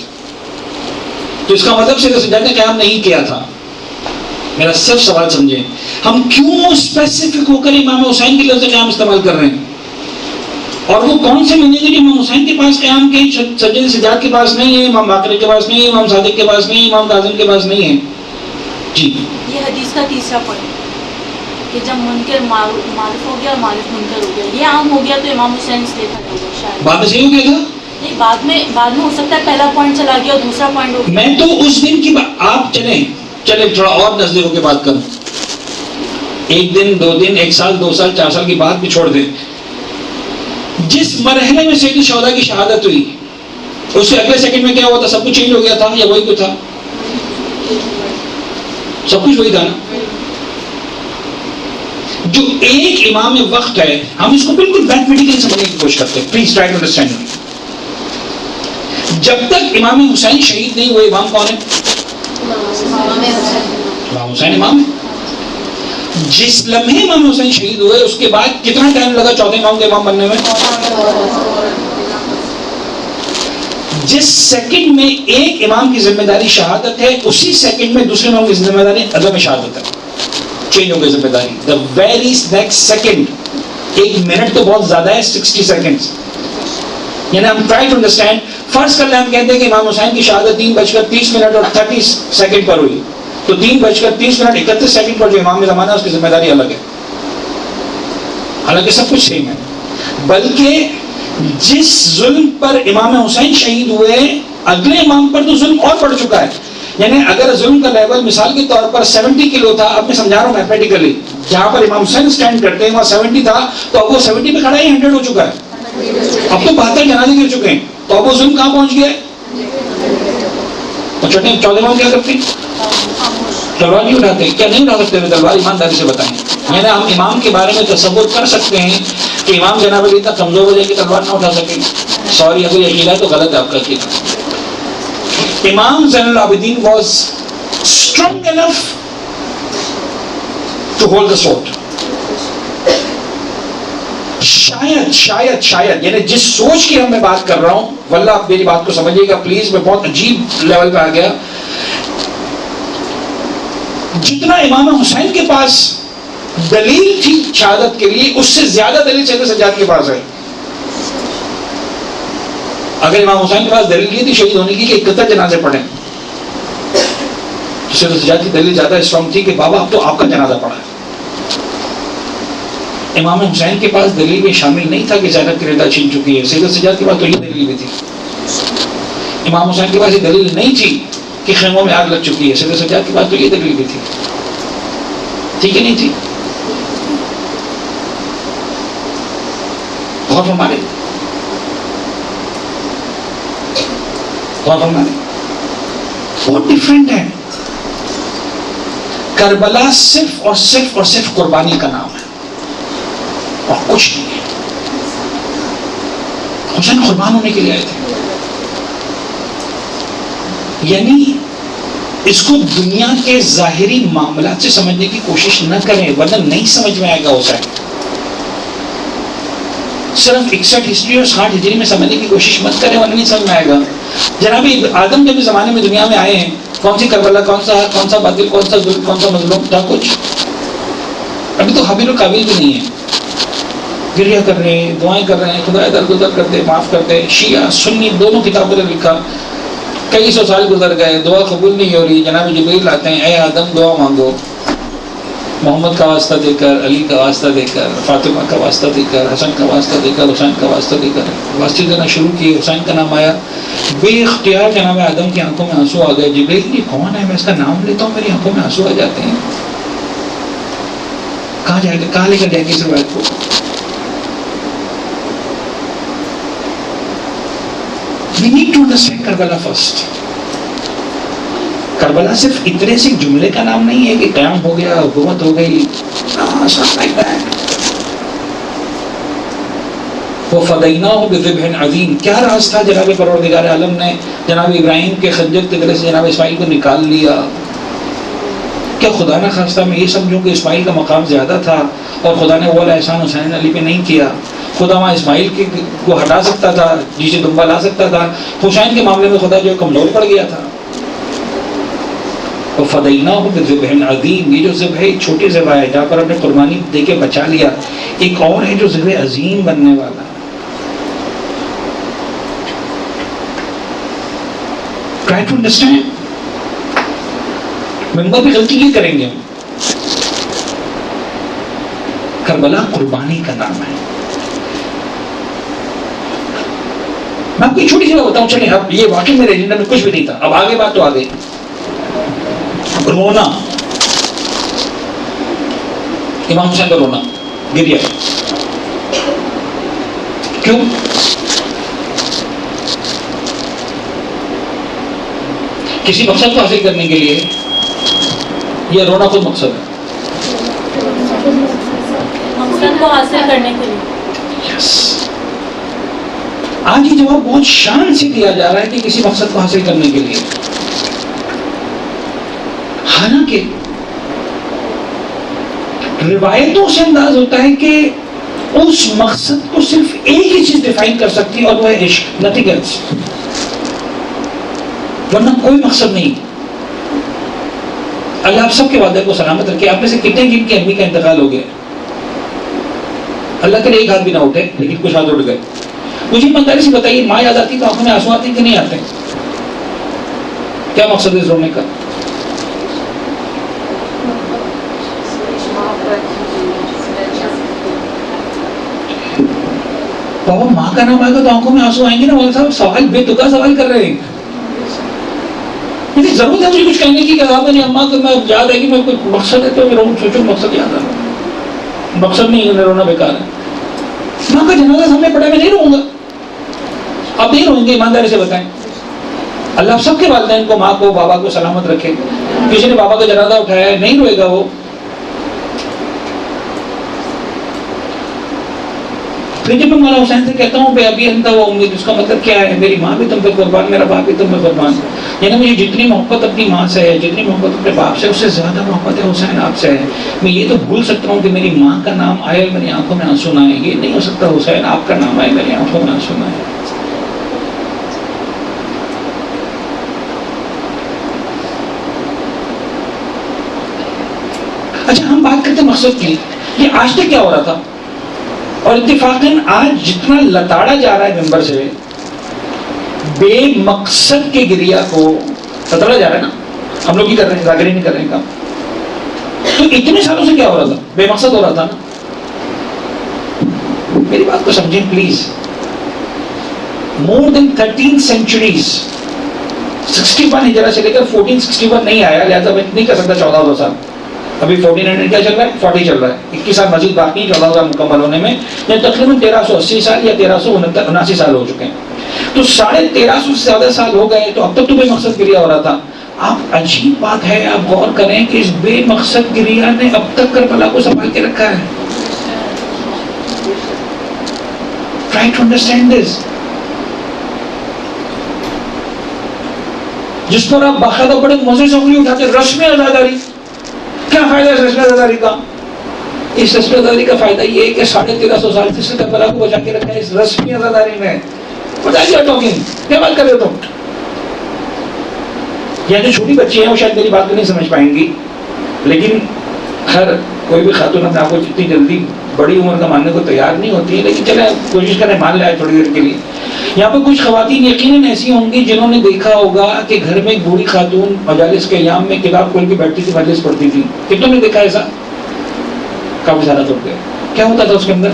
Speaker 2: تو اس کا مطلب صرف سجاد نے قیام نہیں کیا تھا. میرا صرف سوال سمجھیں، ہم کیوں اسپیسیفک ہو کر امام حسین کے لفظ قیام استعمال کر رہے ہیں؟ اور وہ کون سے مہینے جو امام حسین کے پاس قیام کے سجاد سجاد کے پاس نہیں ہے، امام باقر کے پاس نہیں ہے، امام صادق کے پاس نہیں ہے، امام کاظم کے پاس نہیں ہے. جی،
Speaker 4: یہ حدیث کا تیسرا پوائنٹ کہ جب منکر معروف ہو گیا اور معروف منکر ہو گیا، یہ عام ہو گیا تو امام حسین اس لیے کھڑے ہو گئے. شاید
Speaker 2: بعد میں صحیح ہو گیا تھا.
Speaker 4: نہیں، بعد میں ہو سکتا ہے پہلا پوائنٹ چلا گیا اور دوسرا پوائنٹ ہو گیا.
Speaker 2: میں تو اس دن کی آپ چلیں تھوڑا اور نزدیک ہو کے بات کروں. 1 دن 2 دن 1 سال 2 سال 4 سال کی بات بھی چھوڑ دیں. جس مرحلے میں سید الشہداء کی شہادت ہوئی اس سے اگلے سیکنڈ میں کیا ہوا تھا؟ سب کچھ چینج ہو گیا تھا یا وہی کچھ تھا؟ سب کچھ وہی تھا نا. جو ایک امام وقت ہے، ہم اس کو بالکل میتھمیٹیکل سمجھنے کی کوشش کرتے ہیں. Please try to understand. جب تک امام حسین شہید نہیں ہوئے، امام کون ہے؟ امام حسین امام ہے. جس لمحے امام حسین شہید ہوئے اس کے بعد کتنا ٹائم لگا چوتھے امام کے امام بننے میں؟ جس سیکنڈ میں ایک امام کی ذمہ داری شہادت ہے، اسی سیکنڈ میں دوسرے امام کی ذمہ داری عدم شہادت ہے. چینج ہو گئی ذمہ داری. The very next second. 1 minute تو بہت زیادہ ہے، 60 سیکنڈ. یعنی ہم ٹرائی ٹو انڈرسٹینڈ. فرض کر لیں ہم کہتے ہیں کہ امام حسین کی شہادت 3:30 اور 30 سیکنڈ پر ہوئی، تو 3:30 31 پر جو امام زمانہ ہے اس کی ذمہ داری الگ ہے. حالانکہ سب کچھ سیم ہے، بلکہ جس ظلم پر امام حسین شہید ہوئے اگلے امام پر تو ظلم اور بڑھ چکا ہے. یعنی اگر ظلم کا لیول مثال کے طور پر 70 کلو تھا، اب میں سمجھا رہا ہوں میتھمیٹیکلی، جہاں پر امام حسین اسٹینڈ کرتے ہیں وہاں 70 تھا، تو اب وہ 70 پہ کھڑا ہے، 100 ہو چکا ہے. اب تو 72 جنازے گر چکے ہیں، تو اب وہ ظلم کہاں پہنچ گیا ہے؟
Speaker 3: اور چھٹے چودھے امام کیا کرتے ہیں؟ تلوار نہیں اٹھاتے. کیا نہیں اٹھا سکتے تلوار؟ ایمانداری سے بتائیں. یعنی ہم امام کے بارے میں تصور کر سکتے ہیں کہ امام جناب علی اتنا کمزور ہو جائے کہ تلوار نہ اٹھا سکیں؟ سوری، اگر یہ عقیدہ ہے تو غلط ہے آپ کا عقیدہ. امام زین العابدین was strong enough to hold the sword. شاید یعنی جس سوچ کی میں بات کر رہا ہوں، واللہ آپ میری بات کو سمجھیے گا پلیز، میں بہت عجیب لیول پہ آ گیا. جتنا امام حسین کے پاس دلیل تھی شہادت کے لیے، اس سے زیادہ دلیل سید سجاد کے پاس ہے. اگر امام حسین کے پاس دلیل یہ تھی شہید ہونے کی کہ 71 جنازے پڑھیں، تو سید سجاد کی دلیل زیادہ اسٹرانگ تھی کہ بابا اب تو آپ کا جنازہ پڑھا ہے. امام حسین کے پاس دلیل میں شامل نہیں تھا کہ زینب کی رضا چھین چکی ہے. سید سجاد کے پاس تو یہ دلیل بھی تھی. امام حسین کے پاس یہ دلیل نہیں تھی کہ خیموں میں آگ لگ چکی ہے. سید سجاد کے پاس تو یہ دلیل بھی تھی. ٹھیک ہے نہیں تھی؟ غور فرمائے، بہت ڈفرینٹ ہے. کربلا صرف اور صرف قربانی کا نام ہے اور کچھ نہیں ہے. حسین قربان ہونے کے لیے آئے تھے. یعنی اس کو دنیا کے ظاہری معاملات سے سمجھنے کی کوشش نہ کریں ورنہ نہیں سمجھ میں آئے گا. حسین صرف 61 ہجری اور 60 ہجری میں سمجھنے کی کوشش مت کریں ورنہ نہیں سمجھ میں آئے گا. جناب آدم جب اس زمانے میں دنیا میں آئے ہیں، کون سی کربلا، کون سا باطل، کون سا ظلم، کون سا مظلوم تھا؟ کچھ. ابھی تو حابیل و قابیل بھی نہیں ہے. گریہ کر رہے ہیں، دعائیں کر رہے ہیں، خدا درگزر کرتے، معاف کرتے. شیعہ سنی دونوں کتابوں نے لکھا، کئی سو سال گزر گئے، دعا قبول نہیں ہو رہی. جناب جبریل آتے ہیں، اے آدم دعا مانگو. محمد کا واسطہ دے کر، علی کا واسطہ دے کر، فاطمہ کا واسطہ دے کر، حسن کا واسطہ دے کر، حسین کا واسطہ دے کر واسطے دینا شروع کیے. حسین کا نام آیا، بے اختیار جناب آدم کی آنکھوں میں آنسو آ گئے. جبریل یہ کون ہے؟ میں اس کا نام لیتا ہوں، میری آنکھوں میں آنسو آ جاتے ہیں. کہاں جائے گا، کہاں لے کر جائے گی اس روایت کو؟ We need to understand Karbala first. Karbala صرف اتنے سے جملے کا نام نہیں ہے کہ قیام ہو گیا، حکومت ہو گئی. وَفَدَيْنَاهُ بِذِبْحٍ عَظِيمٍ. کیا راز تھا جناب پروردگار عالم نے جناب ابراہیم کے خنجر کے گلے سے جناب اسماعیل کو نکال لیا. کیا خدا نہ خواستہ میں یہ سمجھوں کہ اسماعیل کا مقام زیادہ تھا اور خدا نے وہ احسان حسین علی پہ نہیں کیا؟ خدا وہاں اسماعیل کو ہٹا سکتا تھا، جسے دمبا لا سکتا تھا. حسین کے معاملے میں خدا جو کمزور پڑ گیا تھا. وَفَدَيْنَاهُ بِذِبْحٍ عَظِيمٍ. یہ جو ذبح ایک چھوٹی ذبح ہے جہاں پر ہم نے قربانی دے کے بچا لیا، ایک اور ہے جو ذبح عظیم بننے والا. Try to understand. ممبر بھی غلطی یہ کریں گے. کربلا قربانی کا نام ہے. میں آپ کو ایک چھوٹی سی بات بتاؤں، چلیں اب یہ واقعی میرے ایجنڈا میں کچھ بھی نہیں تھا، اب آگے بات تو آگے. رونا، امام حسین کا رونا، گریہ. کیوں؟ کسی مقصد کو حاصل کرنے کے لیے یا رونا خود مقصد ہے؟
Speaker 4: مقصد کو حاصل کرنے کے لیے.
Speaker 3: یس. آج یہ جواب بہت شان سے دیا جا رہا ہے کہ کسی مقصد کو حاصل کرنے کے لیے. حالانکہ روایتوں سے انداز ہوتا ہے کہ اس مقصد کو صرف ایک ہی چیز ڈیفائن کر سکتی ہے اور وہ ہے عشق، نتھنگ ایلس. ورنہ کوئی مقصد نہیں. اللہ آپ سب کے وعدے کو سلامت رکھے. آپ میں سے کتنے جن کی امی کا انتقال ہو گیا؟ اللہ کرے ایک ہاتھ بھی نہ اٹھے، لیکن کچھ ہاتھ اٹھ گئے. مجھے ایمانداری سے بتائیے، ماں یاد آتی تو آنکھوں میں آنسو آتے کہ نہیں آتے؟ کیا مقصد ہے اس رونے کا؟ بابا ماں کا نام آئے گا تو آنکھوں میں آنسو آئیں گے نا. والد صاحب سوال بے تکا سوال کر رہے ہیں. ضرورت ہے مجھے کچھ کہنے کی کہ آپ نے اماں کو میں یاد ہے کہ میں کوئی مقصد ہے تو میں سوچوں مقصد یاد آ رہا. مقصد نہیں ہے، رونا بیکار ہے. ماں کا جنازہ سامنے پڑا، میں نہیں رہوں گا. آپ نہیں روئیں گے؟ ایمانداری سے بتائیں. اللہ سب کے والدین کو, ماں کو, بابا کو سلامت رکھے. کسی نے بابا کا جنازہ اٹھایا ہے, نہیں روئے گا وہ. پھر جب میں مولا حسین سے کہتا ہوں بے ابی انت و امی, اس کا مطلب کیا ہے؟ میری ماں بھی تم پہ قربان, میرا باپ بھی تم پہ قربان. یعنی مجھے جتنی محبت اپنی ماں سے ہے, جتنی محبت اپنے باپ سے, اس سے زیادہ محبت ہے حسین آپ سے ہے. میں یہ تو بھول سکتا ہوں کہ میری ماں کا نام آئے اور میری آنکھوں میں آنسو نہ آئے, یہ نہیں ہو سکتا حسین آپ کا نام آئے میری آنکھوں میں آنسو نہ آئے. اچھا ہم بات کرتے مقصد کی, یہ آج تک کیا ہو رہا تھا؟ اور اتفاقاً آج جتنا لتاڑا جا رہا ہے ممبر سے, بے مقصد کے گریا کو لتاڑا جا رہا ہے نا, ہم لوگ ہی کر رہے ہیں, ظاہر نہیں کر رہے ہیں کام. تو اتنے سالوں سے کیا ہو رہا تھا؟ بے مقصد ہو رہا تھا نا. میری بات کو سمجھیں پلیز. مور دین 13 centuries, 61 ہجرہ سے لے کر 1461 نہیں آیا, لہٰذا میں نہیں کر سکتا 1400 سال. ابھی 1400 کیا چل رہا ہے؟ 40 چل رہا ہے. 21 سال مزید باقی 14,000 مکمل ہونے میں, یا تقریباً 1380 سال یا 1379 سال ہو چکے ہیں. تو 1350 سے زیادہ سال ہو گئے, تو اب تک تو بے مقصد گریا ہو رہا تھا. آپ عجیب بات ہے, آپ غور کریں کہ اس بے مقصد گریا نے اب تک کربلا کو سنبھال کے رکھا ہے. Try to understand this. جس پر آپ باقاعدہ بڑے مزے سے انگلی اٹھاتے, رسم عزاداری. کیا فائدہ ہے اس رسم عزاداری کا؟ اس رسم عزاداری کا فائدہ یہ ہے کہ 1350 سال سے کربلا کو بچا کے رکھا ہے اس رسمی عزاداری نے. کیا بات کر رہے ہو تم؟ یہ جو چھوٹی بچی ہیں وہ شاید میری بات کو نہیں سمجھ پائیں گی, لیکن ہر کوئی بھی خاتون اپنے آپ کو جتنی جلدی بڑی عمر کا ماننے کو تیار نہیں ہوتی ہے, لیکن چلے کوشش کریں مان لائے تھوڑی دیر کے لیے. یہاں پہ کچھ خواتین یقیناً ایسی ہوں گی جنہوں نے دیکھا ہوگا کہ گھر میں ایک بوڑھی خاتون مجالس کے ایام میں کتاب کھول کے بیٹھتی تھی, مجلس پڑھتی تھی. کتنوں نے دیکھا ایسا؟ کافی سارا تو کیا ہوتا تھا اس کے اندر؟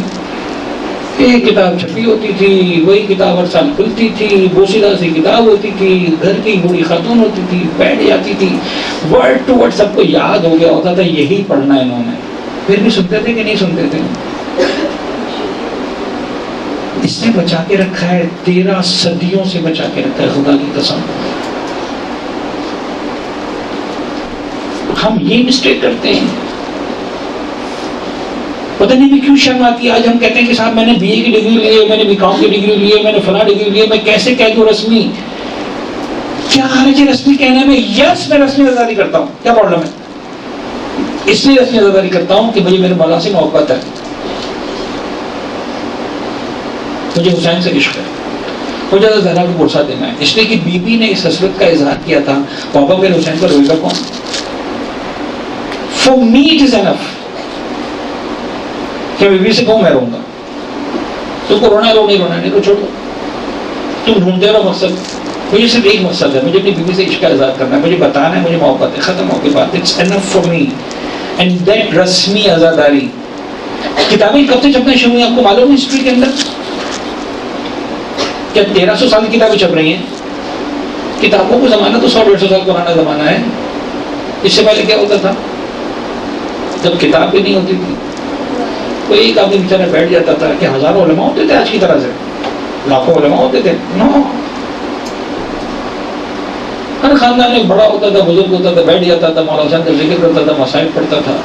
Speaker 3: ایک کتاب چھپی ہوتی تھی, وہی کتاب ہر سال کھلتی تھی, بوسیدہ سی کتاب ہوتی تھی, گھر کی بوڑھی خاتون ہوتی تھی, بیٹھ جاتی تھی, ورڈ ٹو ورڈ سب کو یاد ہو گیا ہوتا تھا یہی پڑھنا ہے انہوں نے. پھر بھی سنتے تھے کہ نہیں سنتے تھے؟ اس نے بچا کے رکھا ہے, 13 صدیوں سے بچا کے رکھا ہے, خدا کی قسم. ہم یہ مسٹیک کرتے ہیں, پتہ نہیں بھی کیوں شرم آتی ہے. آج ہم کہتے ہیں کہ صاحب میں نے BA کی ڈگری لی ہے, میں نے BCom کی ڈگری لی ہے, میں نے فلاں ڈگری لی ہے, میں کیسے کہہ دوں رسمی؟ کیا حرج ہے رسمی کہنے میں؟ یس میں رسمی عزاداری کرتا ہوں, کیا پرابلم ہے؟ اس لیے رسمی عزاداری کرتا ہوں کہ مجھے میرے مولا سے محبت ہے, مجھے حسین سے عشق ہے, مجھے زہرا کو بورسا دینا ہے. اس لیے کہ بی بی نے اس حسرت کا اظہار کیا تھا, پاپا میرے حسین پر روئے گا کون؟ For me it is enough کہ بیوی سے کہوں میں رہوں گا. تم کو رونا ہے رو, نہیں رونا نہیں رو, چھوڑو. تم ڈھونڈتے رہو مقصد. مجھے صرف ایک مقصد ہے, مجھے اپنی بیوی سے عشق کا اظہار کرنا ہے, مجھے بتانا ہے مجھے محبت ہے, ختم ہو کے بات. It's enough for me. And that رسمی عزاداری. کتابیں کب سے چھپنا شروع ہوئی آپ کو معلوم ہے ہسٹری کے اندر؟ کیا 1300 سال کی کتابیں چھپ رہی ہیں؟ کتابوں کو زمانہ تو 100-150 سال پرانا زمانہ ہے. اس سے پہلے کیا ہوتا تھا؟ جب کتاب بھی نہیں ہوتی تھی, کوئی ایک آدمی بیچارہ بیٹھ جاتا تھا کہ ہزاروں علماء ہوتے تھے آج کی طرح سے, لاکھوں علماء ہوتے تھے. نو, ہر خاندان میں بڑا ہوتا تھا, بزرگ ہوتا تھا, بیٹھ جاتا تھا, مولا حسین کا ذکر کرتا تھا, مسائل پڑھتا تھا,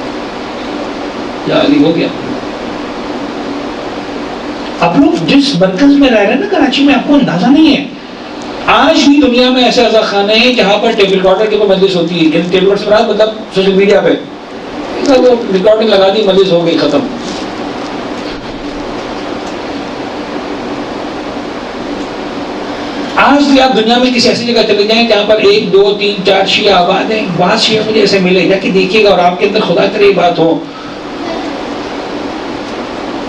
Speaker 3: یا علی ہو گیا. آپ لوگ جس مرکز میں رہ رہے ہیں نا کراچی میں, آپ کو اندازہ نہیں ہے, آج بھی دنیا میں ایسے عزا خانے ہیں جہاں پر ٹیپ ریکارڈر کے اوپر مجلس ہوتی ہے. ٹیپ ریکارڈر سے مراد مطلب سوشل میڈیا پہ ریکارڈنگ لگا دی, مجلس ہو گئی, ختم. آج بھی آپ دنیا میں کسی ایسی جگہ چلے جائیں جہاں پر 1 2 3 4 شیعہ آباد ہیں, بعض شیعہ مجھے ایسے ملے, جا کے دیکھیے گا, اور آپ کے اندر خدا کرے یہ بات ہو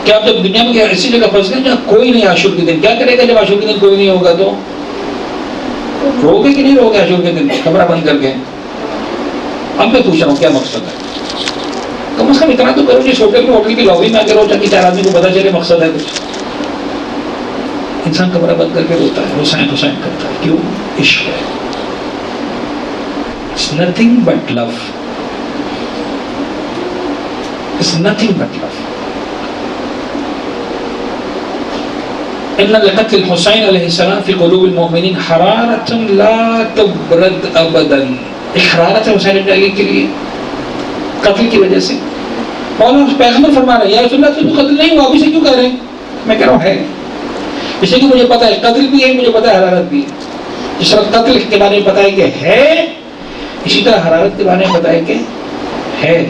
Speaker 3: کہ آپ جب دنیا میں ایسی جگہ پھنس گئے جہاں کوئی نہیں عاشور کے دن, کیا کرے گا جب عاشور کے دن کوئی نہیں ہوگا؟ تو رو گے کہ نہیں رو گے عاشور کے دن کمرہ بند کر کے؟ اب میں پوچھ رہا ہوں کیا مقصد ہے؟ کم از کم اتنا تو کرو جس ہوٹل کی لابی میں اگر ہو تاکہ 4 آدمی کو پتا چلے مقصد ہے کچھ. انسان کمرہ بند کر کے روتا ہے, حسین حسین کرتا ہے. کیوں؟ عشق ہے. It's nothing but love. It's nothing but love. ان لقتل الحسین علیہ السلام فی قلوب المؤمنین حرارۃ لا تبرد ابدا. ایک حرارت ہے حسین ابن علی کے لیے قتل کی وجہ سے. مولانا پیغمبر فرما رہے ہیں یا رسول اللہ تو قتل نہیں ہوا، ابھی سے کیوں کہہ رہے ہیں؟ میں کہہ رہا ہوں ہے، اس لیے کہ مجھے پتا ہے قتل بھی ہے، مجھے پتا ہے حرارت بھی ہے. جس طرح قتل کے بارے میں پتا ہے کہ ہے، اسی طرح حرارت کے بارے میں پتا ہے کہ ہے.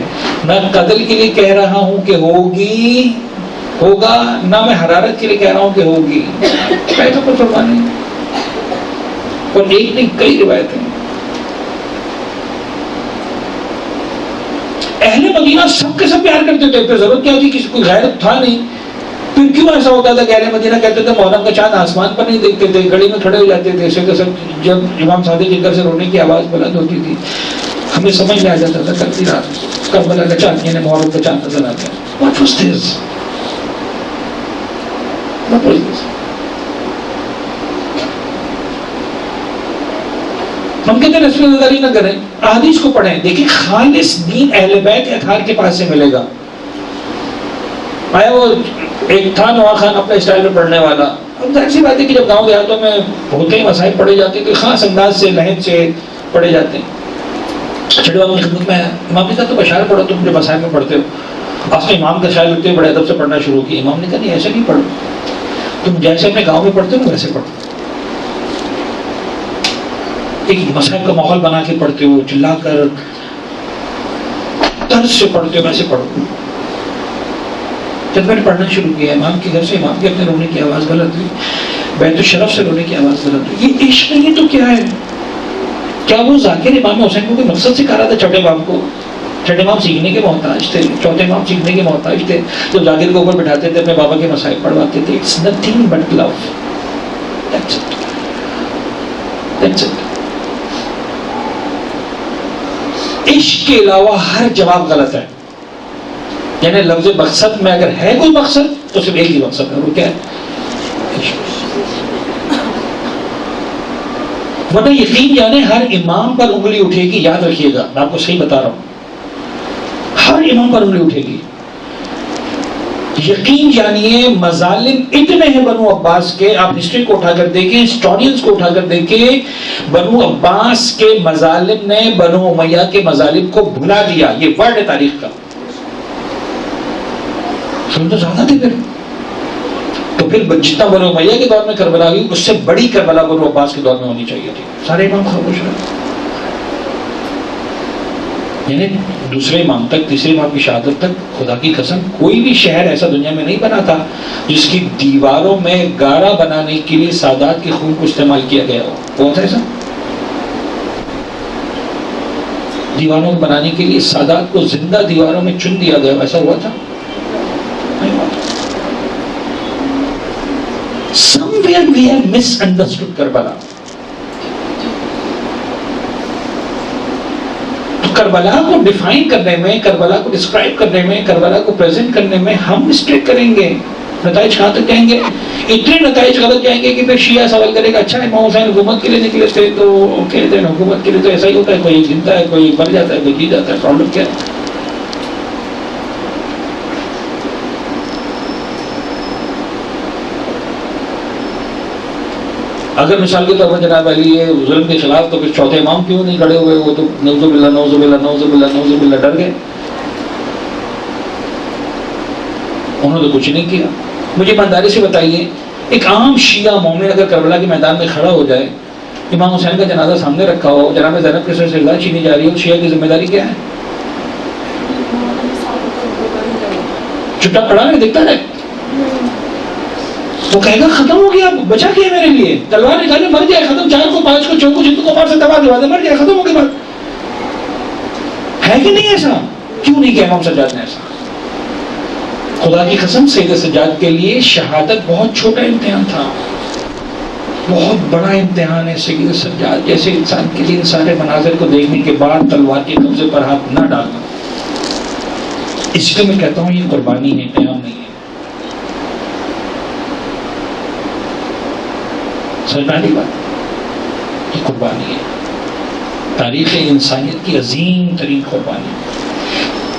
Speaker 3: میں قتل کے لیے کہہ رہا ہوں کہ ہوگی، ہوگا، نہ میں حرارت کے لیے کہہ رہا ہوں کہ ہوگی. پیغمبر فرما رہے ہیں، اور ایک نہیں کئی روایتیں. اہل مدینہ سب کے سب پیار کرتے تھے، پھر ضرورت کیا تھی، کسی کوئی غیرت تھا نہیں. پھر کیوں ایسا ہوتا تھا کہ اہل مدینہ کہتے تھے محرم کا چاند آسمان پر نہیں دیکھتے تھے، گھڑی میں کھڑے ہو جاتے تھے. جب امام صادق کے گھر سے رونے کی آواز بلند ہوتی تھی ہمیں سمجھ میں آ جاتا تھا کل رات کربلا کا چاند یعنی محرم کا چاند نظر آ گیا. What was this? What was this? ہم کہتے ہیں رسول اللہ نہ کریں، احادیث کو پڑھیں. دیکھیں خالص دین اہل بیت اطہار کے پاس سے ملے گا. آیا وہ ایک تھا نواں خان اپنے اسٹائل میں پڑھنے والا. اب ظاہر سی بات ہے کہ جب گاؤں دیہاتوں میں ہوتے ہی مسائل پڑھے جاتے ہیں تو خاص انداز سے لہج سے پڑھے جاتے ہیں. چھڑے بابا کی خدمت میں آیا، امام نے کہا تو بشار پڑھو، تم جو مسائل میں پڑھتے ہو. آپ نے امام کا شاعر لگتے ہوئے بڑے ادب سے پڑھنا شروع کیا. امام نے کہا نہیں ایسے نہیں پڑھو، تم جیسے اپنے گاؤں میں پڑھتے ہو ویسے پڑھو. ایک مسائل کا ماحول بنا کے پڑھتے ہو، چلا کر طرز سے پڑھتے ہو ویسے پڑھو. جب میں نے پڑھنا شروع کیا امام کے گھر سے، امام کے اپنے رونے کی آواز غلط ہوئی، بیت الشرف سے رونے کی آواز غلط ہوئی. یہ عشق نہیں تو کیا ہے؟ کیا وہ ذاکر امام حسین کو کوئی مقصد سکھا رہا تھا؟ چھٹے امام کو، چھٹے امام سیکھنے کے محتاج تھے، چوتھے امام سیکھنے کے محتاج تھے. جب ذاکر کو اوپر بٹھاتے تھے اپنے بابا کے مسائل پڑھواتے تھے. It's nothing but love. That's it, that's it. عشق کے علاوہ ہر جواب غلط ہے. یعنی لفظ مقصد میں اگر ہے کوئی مقصد تو صرف ایک ہی مقصد ہے، وہ کیا ہے؟ ورنہ یقین جانے ہر امام پر انگلی اٹھے گی. یاد رکھیے گا میں آپ کو صحیح بتا رہا ہوں، ہر امام پر انگلی اٹھے گی. یقین جانیے مظالم اتنے ہیں بنو عباس کے. آپ ہسٹری کو اٹھا کر دیکھیں، ہسٹورینز کو اٹھا کر دیکھیں، بنو عباس کے مظالم نے بنو امیہ کے مظالم کو بھلا دیا. یہ ورڈ ہے تاریخ کا. سن تو زیادہ تھے پھر. تو پھر جتنا بنو امیہ کے دور میں کربلا ہوئی اس سے بڑی کربلا بنو عباس کے دور میں ہونی چاہیے تھی. سارے امام خاموش رہے. یعنی دوسرے امام تک، تیسرے امام کی شہادت تک خدا کی قسم کوئی بھی شہر ایسا دنیا میں نہیں بنا تھا جس کی دیواروں میں گارا بنانے کے لیے سادات کے خون کو استعمال کیا گیا ہو. ہوا تھا ایسا؟ دیواروں کو بنانے کے لیے سادات کو زندہ دیواروں میں چن دیا گیا، ایسا ہوا تھا؟ Somewhere we have misunderstood Karbala. تو کربلا کو ڈیفائن کرنے میں، کربلا کو ڈسکرائب کرنے میں، کربلا کو پریزنٹ کرنے میں ہم مسٹیک کریں گے. نتائج کہاں تک جائیں گے؟ اتنے نتائج غلط جائیں گے کہ پھر شیعہ سوال کرے گا اچھا امام حسین حکومت کے لیے نکلے تھے تو کہتے ہیں حکومت کے لیے تو ایسا ہی ہوتا ہے، کوئی زندہ ہے، کوئی مر جاتا ہے، کوئی جی جاتا ہے. پرابلم کیا ہے؟ اگر مثال کے طور پر جناب علی یہ ظلم کے خلاف تو پھر چوتھے امام کیوں نہیں کھڑے ہوئے؟ وہ تو نعوذ باللہ نعوذ باللہ نعوذ باللہ نعوذ باللہ ڈر گئے. انہوں نے تو کچھ نہیں کیا. مجھے ایمانداری سے بتائیے ایک عام شیعہ مومن اگر کربلا کے میدان میں کھڑا ہو جائے، امام حسین کا جنازہ سامنے رکھا ہو، جناب زینب کے سر سے اللہ چھینی جا رہی ہو، شیعہ کی ذمہ داری کیا ہے؟ چھٹا پڑا ہے دیکھتا رہے. وہ کہے گا ختم ہو گیا، بچا کیا میرے لیے؟ تلوار نکالے مر جائے، ختم. 4 کو 5 کو 6 کو جتوں کو 5 سے تباہ دوا دے، مر جائے، ختم ہو گئی بات. ہے کہ نہیں ایسا؟ کیوں نہیں کیا امام سجاد نے ایسا؟ خدا کی قسم سید سجاد کے لیے شہادت بہت چھوٹا امتحان تھا. بہت بڑا امتحان ہے سید سجاد جیسے انسان کے لیے ان سارے مناظر کو دیکھنے کے بعد تلوار کے قبضے پر ہاتھ نہ ڈالنا. اس لیے میں کہتا ہوں یہ قربانی ہے، امتحان نہیں ہے. سمجھ میں آ رہی بات؟ یہ قربانی ہے، تاریخ انسانیت کی عظیم ترین قربانی.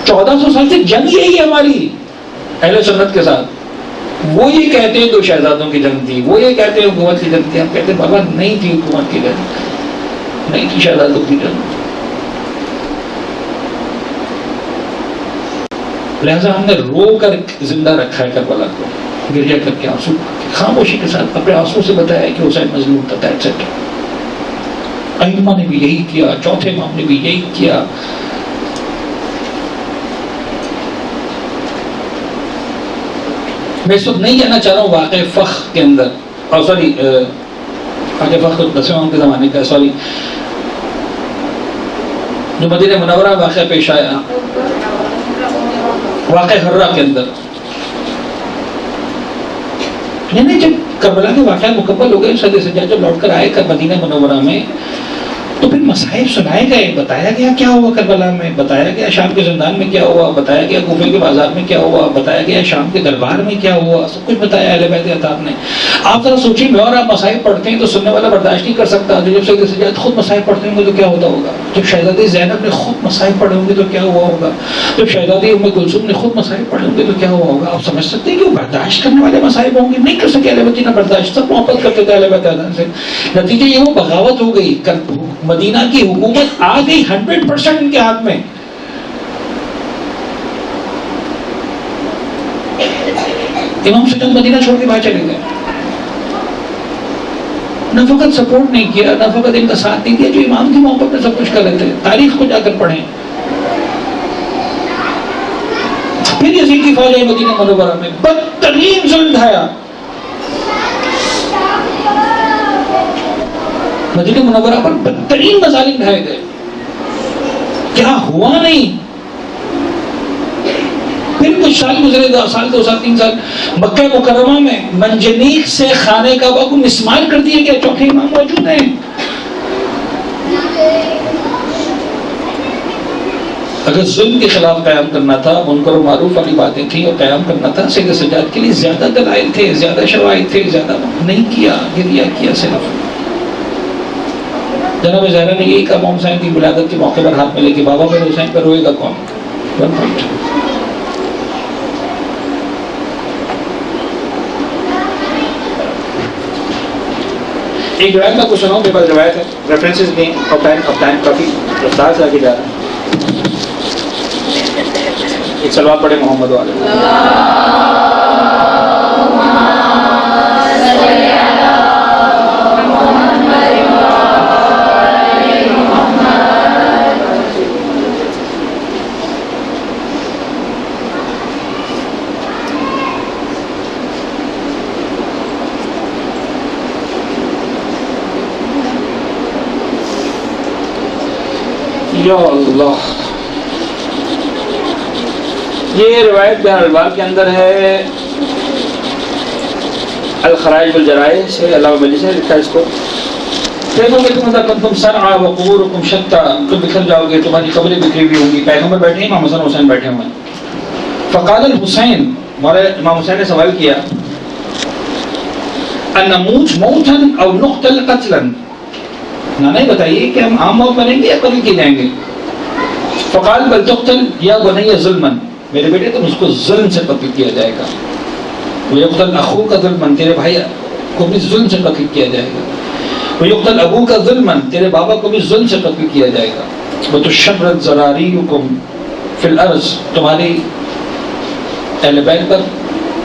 Speaker 3: 1400 سال سے جنگ یہی ہے ہماری اہل سنت کے ساتھ. وہ یہ کہتے ہیں 2 شہزادوں کی جنگ تھی، وہ یہ کہتے ہیں حکومت کی جنگ تھی. ہم کہتے ہیں بابا نہیں تھی حکومت کی جنگ، نہیں تھی شہزادوں کی جنگ. لہذا ہم نے رو کر زندہ رکھا ہے کربلا کو، گرجا کر کے آنسو خاموشی کے ساتھ اپنے آنسو سے بتایا کہ حسین مظلوم تھا ایٹسیٹرا. ائمہ نے بھی یہی کیا، چوتھے امام نے بھی یہی کیا. میں اس وقت نہیں کہنا چاہ رہا ہوں واقع فخ کے اندر، اور سوری واقع فخ تو 10ویں امام کے زمانے کا، سوری جو مدینہ منورہ واقعہ پیش آیا واقع حرہ کے اندر. یعنی جب کربلا کے واقعات مکمل ہو گئے، صدر سجاد جب لوٹ کر آئے مدینہ منورہ میں تو پھر مصائب سنائے گئے، بتایا گیا کیا ہوا کربلا میں، بتایا گیا شام کے زندان میں کیا ہوا، بتایا گیا کوفے کے بازار میں کیا ہوا، بتایا گیا شام کے دربار میں کیا ہوا، سب کچھ بتایا اہل بیت اطہار نے. آپ ذرا سوچیں، میں اور آپ مصائب پڑھتے ہیں تو سننے والا برداشت نہیں کر سکتا. جب صدر سجاد خود مصائب پڑھتے ہوں گے تو کیا ہوتا ہوگا؟ جب شہزادی زینب نے خود مصائب پڑھے ہوں گے تو کیا ہوا ہوگا؟ جب شہزادی ام کلثوم نے خود مصائب پڑھے ہوں گے تو کیا ہوا ہوگا؟ آپ سمجھ سکتے ہیں کہ وہ برداشت کرنے والے مصائب ہوں گے؟ نہیں کر سکے اہل بیت نہ برداشت، سب محبت کرتے تھے اہل بیت اطہار سے. نتیجہ یہ وہ بغاوت ہو گئی، مدینہ کی حکومت آ گئی 100% ان کے ہاتھ میں. امام سجاد مدینہ چھوڑ کے باہر چلے گئے، نہ فقط سپورٹ نہیں کیا، نہ فقط ان کا ساتھ نہیں دیا، جو امام کی محبت میں سب کچھ کر رہے تھے. تاریخ کو جا کر پڑھیں. پھر یزید کی فوج آئی مدینہ منورہ میں، بدترین ظلم ڈھایا. مدینہ منورہ پر بدترین مظالم ڈھائے گئے. کیا ہوا نہیں. پھر کچھ سال گزرے، 2 سال 3 سال، مکہ مکرمہ میں منجنیق سے خانہ کعبہ کو مسمار کر دیا گیا. چوتھے امام موجود ہیں. اگر ظلم کے خلاف قیام کرنا تھا، منکر و معروف والی باتیں تھیں اور قیام کرنا تھا، سید سجاد کے لیے زیادہ دلائل تھے، زیادہ شواہد تھے، زیادہ نہیں کیا، گریا کیا صرف. جناب زہرا نے یہی کہا امام حسین کی ولادت کے موقع پر ہاتھ میں لے کے، بابا میرے حسین پر روئے گا کون؟ 1 پوائنٹ. ایک روایت میں کچھ سناؤں، میرے پاس روایت ہے، ریفرنسز بھی ہیں، اور ٹائم کافی رفتار سے آگے جا رہا ہے. ایک سلوات پڑھے محمد والے. یا اللہ. یہ روایت بہار الباب کے اندر ہے، الخرائج والجرائح سے، علامہ بلی سے لکھا ہے اس کو. دیکھو کہ تم کنتم سرعا وقبورکم شتا، تم بکھر جاؤ گے، تمہاری قبریں بکھری ہوئی ہوں گی. پیغمبر بیٹھے ہیں، امام حسن حسین بیٹھے ہوئے ہیں. فقال الحسین، ہمارے امام حسین نے سوال کیا، ان نموت موتا او نقتل قتلا، نانا ہی بتائیے کہ ہم عام موت مریں گے یا قتل کیے جائیں گے؟ فقال بل تقتل یا بنی ظلما، میرے بیٹے تم اس کو ظلم سے قتل کیا جائے گا. ویقتل اخوک ظلما، تیرے بھائی کو بھی ظلم سے قتل کیا جائے گا. ویقتل ابوک ظلما، تیرے بابا کو بھی ظلم سے قتل کیا جائے گا. وتشرد ذراریکم فی الارض، تمہاری اہل بیت پر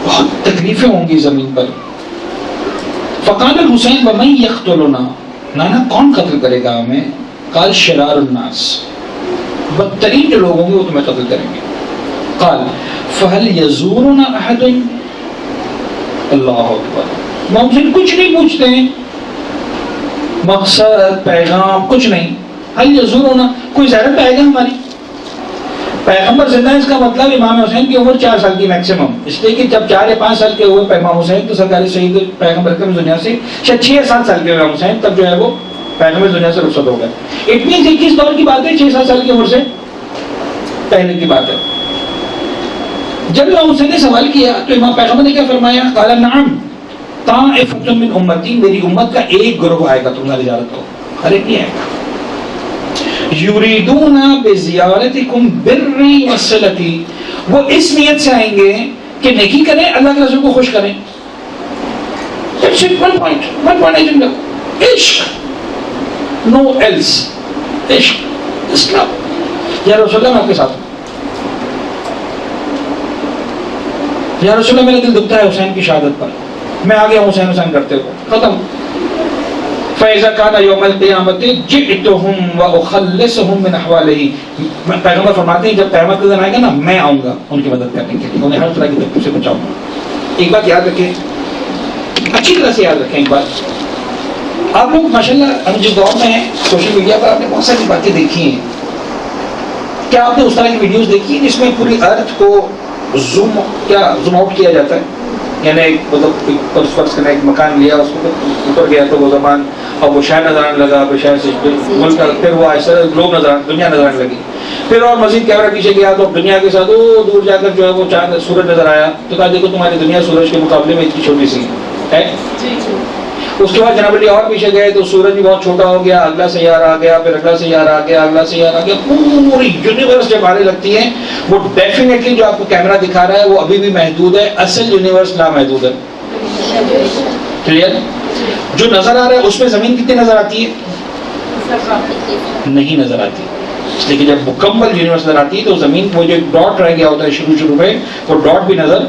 Speaker 3: بہت تکلیفیں ہوں گی زمین پر. فقال الحسین ومن یقتلنا، نانا کون قتل کرے گا ہمیں؟ قال شرار الناس، بدترین جو لوگ ہوں گے وہ تمہیں قتل کریں گے. قال فهل يزورنا احد، اللہ اکبر. امام حسین کچھ نہیں پوچھتے ہیں، مقصد پیغام کچھ نہیں. هل يزورنا، کوئی زیارت آئے گا ہماری؟ پیغمبر زندہ ہے، اس کا مطلب امام حسین کی عمر 4 سال کی میکسیمم، اس لیے کہ جب 4 یا 5 سال کے ہوئے امام حسین تو سرکاری شہید پیغمبر اکرم دنیا سے شاید 6 یا 7 سال کے ہوئے امام حسین، تب جو ہے وہ پیغمبر دنیا سے رخصت ہو گئے. اٹ مینس 21 دور کی بات ہے، 6-7 سال کی عمر سے پہلے کی بات ہے. جب امام حسین نے سوال کیا تو امام پیغمبر نے کیا فرمایا؟ قال نعم طائفۃ من امتی، میری امت کا ایک گروہ آئے گا تمہاری زیارت کو، ہر ایک نہیں آئے گا. یریدون بزیارتکم بری وصلتی، وہ اس نیت سے آئیں گے کہ نیکی کریں, اللہ کے رسول کو خوش کریں. That's it, one point agenda. عشق, no else. عشق, اسلام. یا رسول اللہ میں آپ کے ساتھ ہوں, یا رسول اللہ میرا دل دکھتا ہے حسین کی شہادت پر, میں آ گیا حسین حسین کرتے ہوئے, ختم. فَإِذَا كَانَ يَوْمَ الْقِيَامَةِ جِئْتُهُمْ وَأُخَلِّصُهُم مِّنْ أَحْوَالِهِ. پیغمبر فرماتے ہیں جب قیامت کا دن آئے گا نا, میں آؤں گا ان کی مدد کرنے کے لیے, انہیں ہر طرح کی تکلیف سے بچاؤں گا. ایک بات یاد رکھیں, اچھی طرح سے یاد رکھیں ایک بات. آپ لوگ ماشاءاللہ ہم جس دور میں ہیں سوشل میڈیا پر آپ نے بہت ساری باتیں دیکھی ہیں. کیا آپ نے اس طرح کی ویڈیوز دیکھی ہیں جس میں پوری ارتھ کو زوم آؤٹ کیا جاتا ہے؟ یعنی مطلب فرض کرنا ایک مکان لیا, اس کو اوپر گیا تو وہ زمان اور وہ شہر نظر آنے لگا, پھر شہر سے ملک, پھر وہ ایسا گلوب نظر آنے, دنیا نظر آنے لگی, پھر اور مزید کیمرہ پیچھے گیا تو دنیا کے ساتھ وہ دور جا کر جو ہے وہ چاند سورج نظر آیا, تو کہا دیکھو تمہاری دنیا سورج کے مقابلے میں اتنی چھوٹی سی ہے. اس کے بعد جناب علی اور پیچھے گئے تو سورج بھی بہت چھوٹا ہو گیا, اگلا سیارہ آ گیا, پھر اگلا سیارہ آ گیا, اگلا سیارہ آ گیا, پوری یونیورس جب آنے لگتی ہے وہ ڈیفینیٹلی جو آپ کو کیمرہ دکھا رہا ہے وہ ابھی بھی محدود ہے, اصل یونیورس نامحدود ہے. کلیئر؟ جو نظر آ رہا ہے اس میں زمین کتنی نظر آتی ہے؟ نہیں نظر آتی. اس لیے کہ جب مکمل یونیورس نظر آتی ہے تو زمین وہ جو ڈاٹ رہ گیا ہوتا ہے شروع میں, وہ ڈاٹ بھی نظر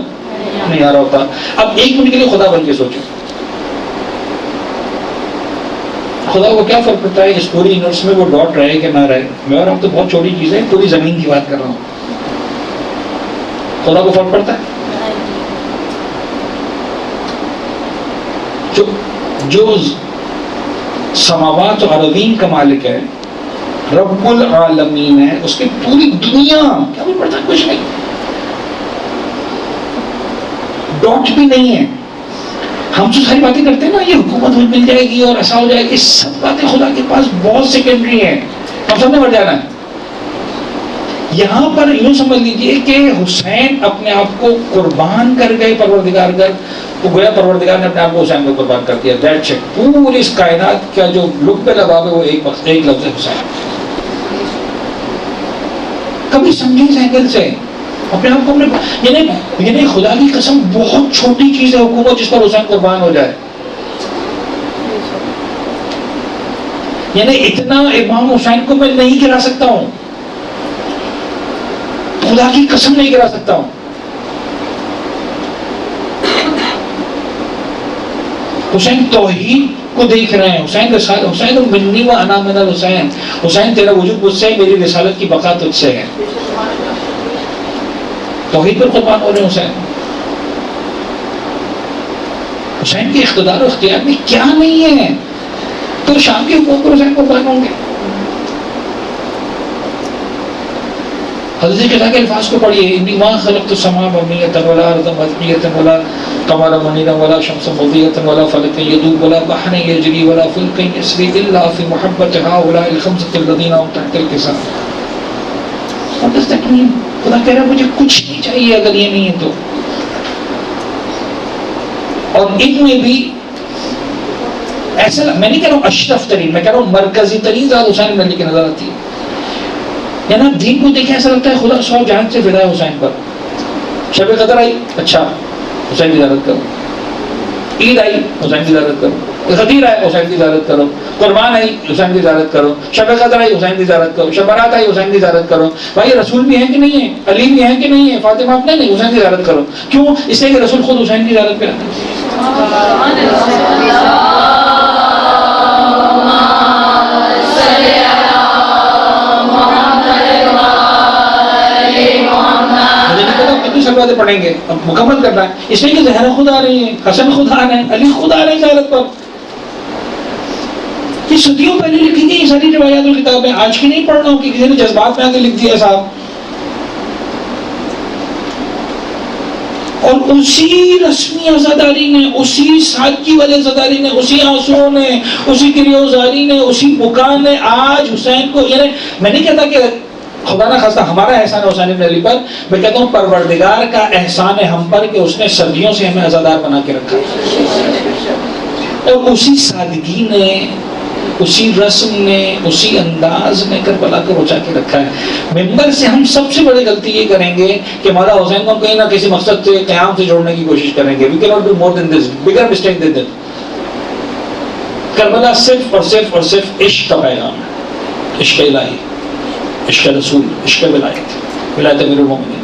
Speaker 3: نہیں آ رہا ہوتا. اب ایک منٹ کے لیے خدا بن کے سوچو, خدا کو کیا فرق پڑتا ہے اس پوری یونیورس میں وہ ڈاٹ رہے کہ نہ رہے؟ میں اور آپ تو بہت چھوٹی چیز ہے, پوری زمین کی بات کر رہا ہوں. خدا کو فرق پڑتا ہے؟ جو سماوات و ارضین کا مالک ہے, رب العالمین ہے, اس کی پوری دنیا کیا فرق پڑتا ہے؟ کچھ نہیں. ڈاٹ بھی نہیں ہے. ہم جو ساری باتیں کرتے ہیں نا, یہ حکومت مل جائے گی اور ایسا ہو جائے گی, سب باتیں خدا کے پاس بہت سیکنڈری ہیں, ہم سب نے بڑھ جانا ہے. یہاں پر یوں سمجھ لیجئے کہ حسین اپنے آپ کو قربان کر گئے پروردگار کر, تو گویا پروردگار نے اپنے آپ کو حسین کو قربان کر دیا. That's it. پوری اس کائنات کا جو لب پہ لباب ہے وہ ایک لفظ ہے حسین. کبھی سمجھے اس اینگل سے اپنے آپ کو اپنے, یعنی خدا کی قسم بہت چھوٹی چیز ہے حکومت جس پر حسین قربان ہو جائے. یعنی اتنا امام حسین کو میں نہیں گرا سکتا ہوں, خدا کی قسم نہیں گرا سکتا ہوں. حسین توحید کو دیکھ رہے ہیں, حسین رسالت, حسین منی و انا من الحسین, حسین تیرا وجود مجھ سے, میری رسالت کی بقا تجھ سے ہے. توحید پر قربان ہو رہے ہیں حسین. حسین کے اقتدار و اختیار میں کیا نہیں ہے, تو شام کی حکومت پر حسین قربان ہوں گے. حضرت کے الفاظ کو پڑھیے, انی ما خلقت السماء مبنیۃ ولا ارض مبنیۃ ولا قمرا منیرا ولا شمس مضیۃ ولا فلک یدور ولا بحر یجری ولا فلک یسری الا فی محبت هؤلاء الخمسۃ الذین هم تحت القصام. What does that mean? خدا کہہ رہا ہے مجھے کچھ نہیں چاہیے اگر یہ نہیں ہے تو. اور ان میں بھی ایسا, میں نہیں کہہ رہا ہوں اشرف ترین, میں کہہ رہا ہوں مرکزی ترین ذات حسین بن علی کی نظر آتی ہے. یعنی آپ دین کو دیکھیں ایسا لگتا ہے خدا 100 جان سے فدا ہے حسین پر. شب قدر آئی, اچھا حسین کی زیارت کرو. عید آئی, حسین کی زیارت کرو. غدیر آئے, حسین کی زیارت کرو. قربان آئی, حسین کی زیارت کرو. شب قدر آئی, حسین کی زیارت کرو. شب برات آئی, حسین کی زیارت کرو. بھائی رسول بھی ہیں کہ نہیں ہیں, علی بھی ہیں کہ نہیں ہیں, فاطمہ آپ نہیں, حسین کی زیارت کرو. کیوں؟ اس لیے کہ رسول خود حسین کی زیارت پہ آتے ہیں. باتیں پڑھیں گے, اب مکمل کرنا ہے. اس لیے کہ زہرا خود آ رہی ہیں, حسن خود آ رہے ہیں, علی خود آ رہے ہیں زیارت پر. یہ صدیوں پہلے لکھی گئی یہ ساری روایات و کتابیں, آج کی نہیں پڑھنا ہو کہ کسی نے جذبات میں آ کے لکھ دیا صاحب. اور اسی رسمی عزاداری نے, اسی سادگی والے عزاداری نے, اسی آنسوؤں نے, اسی گریوزاری نے, اسی بکا نے آج حسین کو, یعنی میں نہیں کہتا کہ خدا نہ خواستہ ہمارا احسان ہے حسین بن علی پر, میں کہتا ہوں پروردگار کا احسان ہے ہم پر کہ اس نے صدیوں سے ہمیں عزادار بنا کے رکھا. اور اسی سادگی نے اسی رسم نے اسی انداز میں کربلا کو بچا کے رکھا ہے. ممبر سے ہم سب سے بڑی غلطی یہ کریں گے کہ مولا حسین کو کہیں نہ کسی مقصد سے قیام سے جوڑنے کی کوشش کریں گے. We cannot do more than this, bigger mistake than that. Karbala صرف اور صرف عشق کا پیغام ہے, عشق الہی, عشق رسول, عشق ولایت امیر المومنین,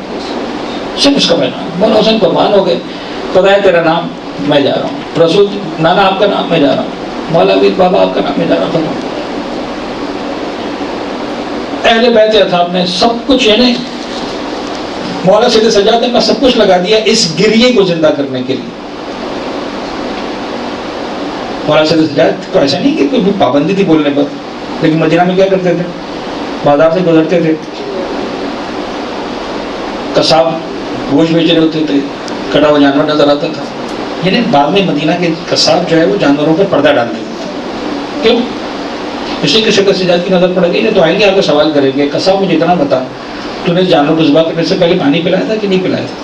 Speaker 3: صرف اس کا پیغام. مولا حسین قربان ہو گئے, خدا ہے تیرا نام, میں جا رہا ہوں. رسول نانا آپ کا نام, میں جا رہا ہوں. مولا امیر بابا آپ کا نام, میں جا رہا ہوں. اہل بیت اطہار نے سب کچھ, یعنی مولا سید سجاد نے سب کچھ لگا دیا اس گریے کو زندہ کرنے کے لیے. مولا سید سجاد کو ایسا نہیں کہ کوئی پابندی تھی بولنے پر, لیکن مدینہ میں کیا کرتے تھے, بازار سے گزرتے تھے, قصاب گوشت بیچ رہے ہوتے تھے, کٹا ہوا جانور نظر آتا تھا. یعنی بعد میں مدینہ کے قصاب جو ہے وہ جانوروں پر پردہ ڈال دیتے تھے. کیوں؟ اسی کے شکل سجاد کی نظر پڑ گئی. تو آئیں گے آپ کو سوال کریں گے, قصاب مجھے اتنا بتا, تو نے جانور کو ذبح کرنے سے پہلے پانی پلایا تھا کہ نہیں پلایا تھا؟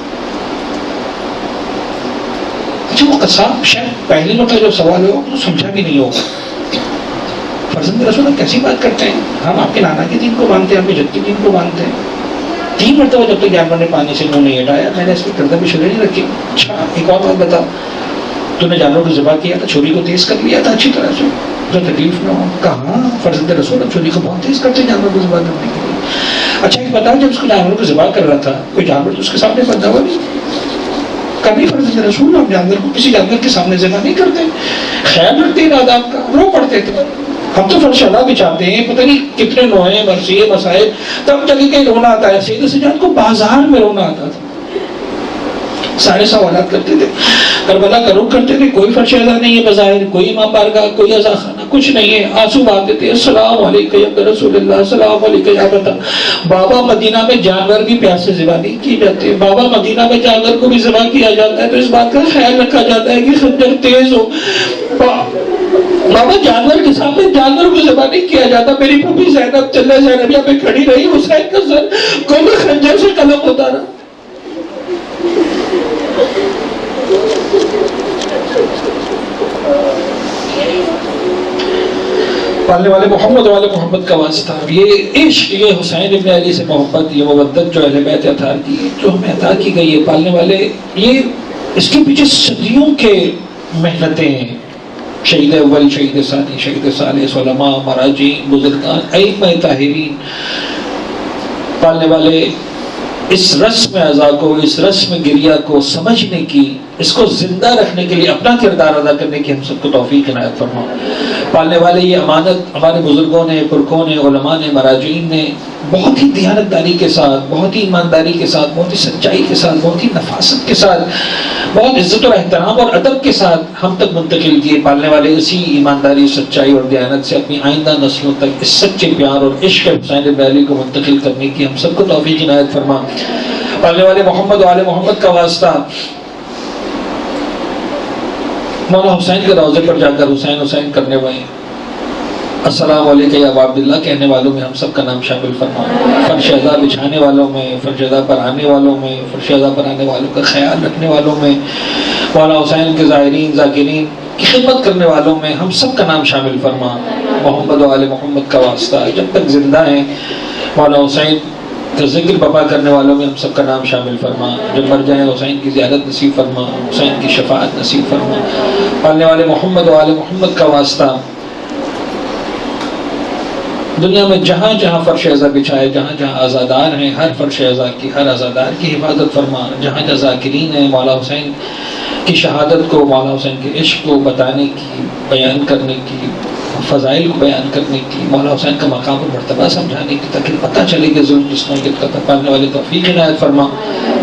Speaker 3: اچھا, وہ قصاب شاید پہلی مرتبہ جو سوال ہو تو سمجھا بھی نہیں ہوگا. فرزند رسول کیسی بات کرتے ہیں, ہم آپ کے نانا کے دین کو مانتے ہیں, آپ کے جد کے دین کو مانتے ہیں. 3 مرتبہ جب تک جانور نے پانی سے منہ نہیں ہٹایا, میں نے اس کی گردن بھی چھری نہیں رکھی. اچھا ایک اور بات بتا, تو نے جانور کو ذبح کیا تھا, چھری کو تیز کر لیا تھا اچھی طرح سے, جو تکلیف نہ ہو. کہاں فرزند رسول چھری کو بہت تیز کرتے جانور کو ذبح کرنے کے لیے. اچھا ایک بتاؤ, جب اس کو جانور کو ذبح کر رہا تھا, کوئی جانور تو اس کے سامنے بندہ ہوا نہیں, کبھی فرزند رسول ہم جانور کو کسی جانور کے سامنے ذبح نہیں کرتے, خیال رکھتے ہیں آداب کا, رو پڑتے تھے. ہم تو فرشادہ بچاتے ہیں, پتہ نہیں کتنے نوعے مرثیے مسائل, تب جگہ کہیں رونا آتا ہے. سید سجاد کو بازار میں رونا آتا تھا, سارے سوالات کرتے تھے, کربلا کا رخ کرتے تھے. کوئی فرش ادا نہیں ہے بظاہر, کوئی امام بارگاہ, کوئی عزا خانہ, کچھ نہیں ہے. آنسو بہاتے تھے, السلام علیکم یا رسول اللہ, السلام علیکم یا بتا. بابا مدینہ میں جانور بھی پیاس سے ذبح نہیں کیے جاتے. بابا مدینہ میں جانور کو بھی ذبح کیا جاتا ہے تو اس بات کا خیال رکھا جاتا ہے کہ خنجر تیز ہو. بابا جانور کے سامنے جانور کو ذبح نہیں کیا جاتا. میری پھوپھی زینب چلے زینبیہ پہ کھڑی رہی, حسین کا سر کوئی خنجر سے قلم ہوتا رہا. پالنے والے محمد والے محمد کا واسطہ, یہ عشق, یہ حسین ابن علی سے محبت, یہ مودت جو اہل بیت اطہار کی جو ہمیں عطا کی گئی ہے. پالنے والے یہ, اس کے پیچھے صدیوں کے محنتیں ہیں. شہید اول, شہید ثانی, شہید ثالث, علماء, مراجعین, بزرگان, ائمہ طاہرین. پالنے والے اس رسم اعضاء کو, اس رسم گریہ کو سمجھنے کی, اس کو زندہ رکھنے کے لیے اپنا کردار ادا کرنے کی ہم سب کو توفیق عنایت فرما. پالنے والے یہ امانت ہمارے بزرگوں نے, پرکھوں نے, علماء نے, مراجعین نے بہت ہی دیانتداری کے ساتھ, بہت ہی ایمانداری کے ساتھ, بہت ہی سچائی کے ساتھ, بہت ہی نفاست کے ساتھ, بہت عزت اور احترام اور ادب کے ساتھ ہم تک منتقل کیے. پالنے والے اسی ایمانداری, سچائی اور دیانت سے اپنی آئندہ نسلوں تک اس سچے پیار اور عشق حسین ابن علی کو منتقل کرنے کی ہم سب کو توفیق عنایت فرما. پالنے والے محمد والے محمد کا واسطہ, مولا حسین کے روضے پر جا کر حسین حسین کرنے والے السلام علیکم یا ابا عبداللہ کہنے والوں میں ہم سب کا نام شامل فرما. فرش ادا بچھانے والوں میں, فرش ادا پر آنے والوں میں, فرش ادا پر آنے والوں کا خیال رکھنے والوں میں, مولا حسین کے زائرین ذاکرین کی خدمت کرنے والوں میں ہم سب کا نام شامل فرما. محمد والے محمد کا واسطہ, جب تک زندہ ہیں مولا حسین کا ذکر بپا کرنے والوں میں ہم سب کا نام شامل فرما. جب مر جائیں حسین کی زیارت نصیب فرما, حسین کی شفاعت نصیب فرما. پالنے والے محمد والے محمد کا واسطہ, دنیا میں جہاں جہاں فرش اعضا بچھائے, جہاں جہاں آزادار ہیں, ہر فرش اعضا کی, ہر آزادار کی حفاظت فرما. جہاں جہاں ذاکرین ہیں مولا حسین کی شہادت کو, مولا حسین کے عشق کو بتانے کی, بیان کرنے کی, فضائل کو بیان کرنے کی, مولا حسین کا مقام اور مرتبہ سمجھانے کی, تاکہ پتہ چلے کہ ظلم جس نوعیت کا تھا. پالنے والے توفیق عنایت فرما.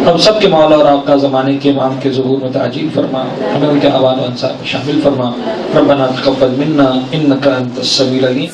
Speaker 3: ہم سب کے مولا اور آپ کا زمانے کے امام کے ظہور میں تعجیل فرما. ہمیں ان کے اعوان و انصار میں شامل فرما. ربنا تقبل منا انک انت السمیع العلیم.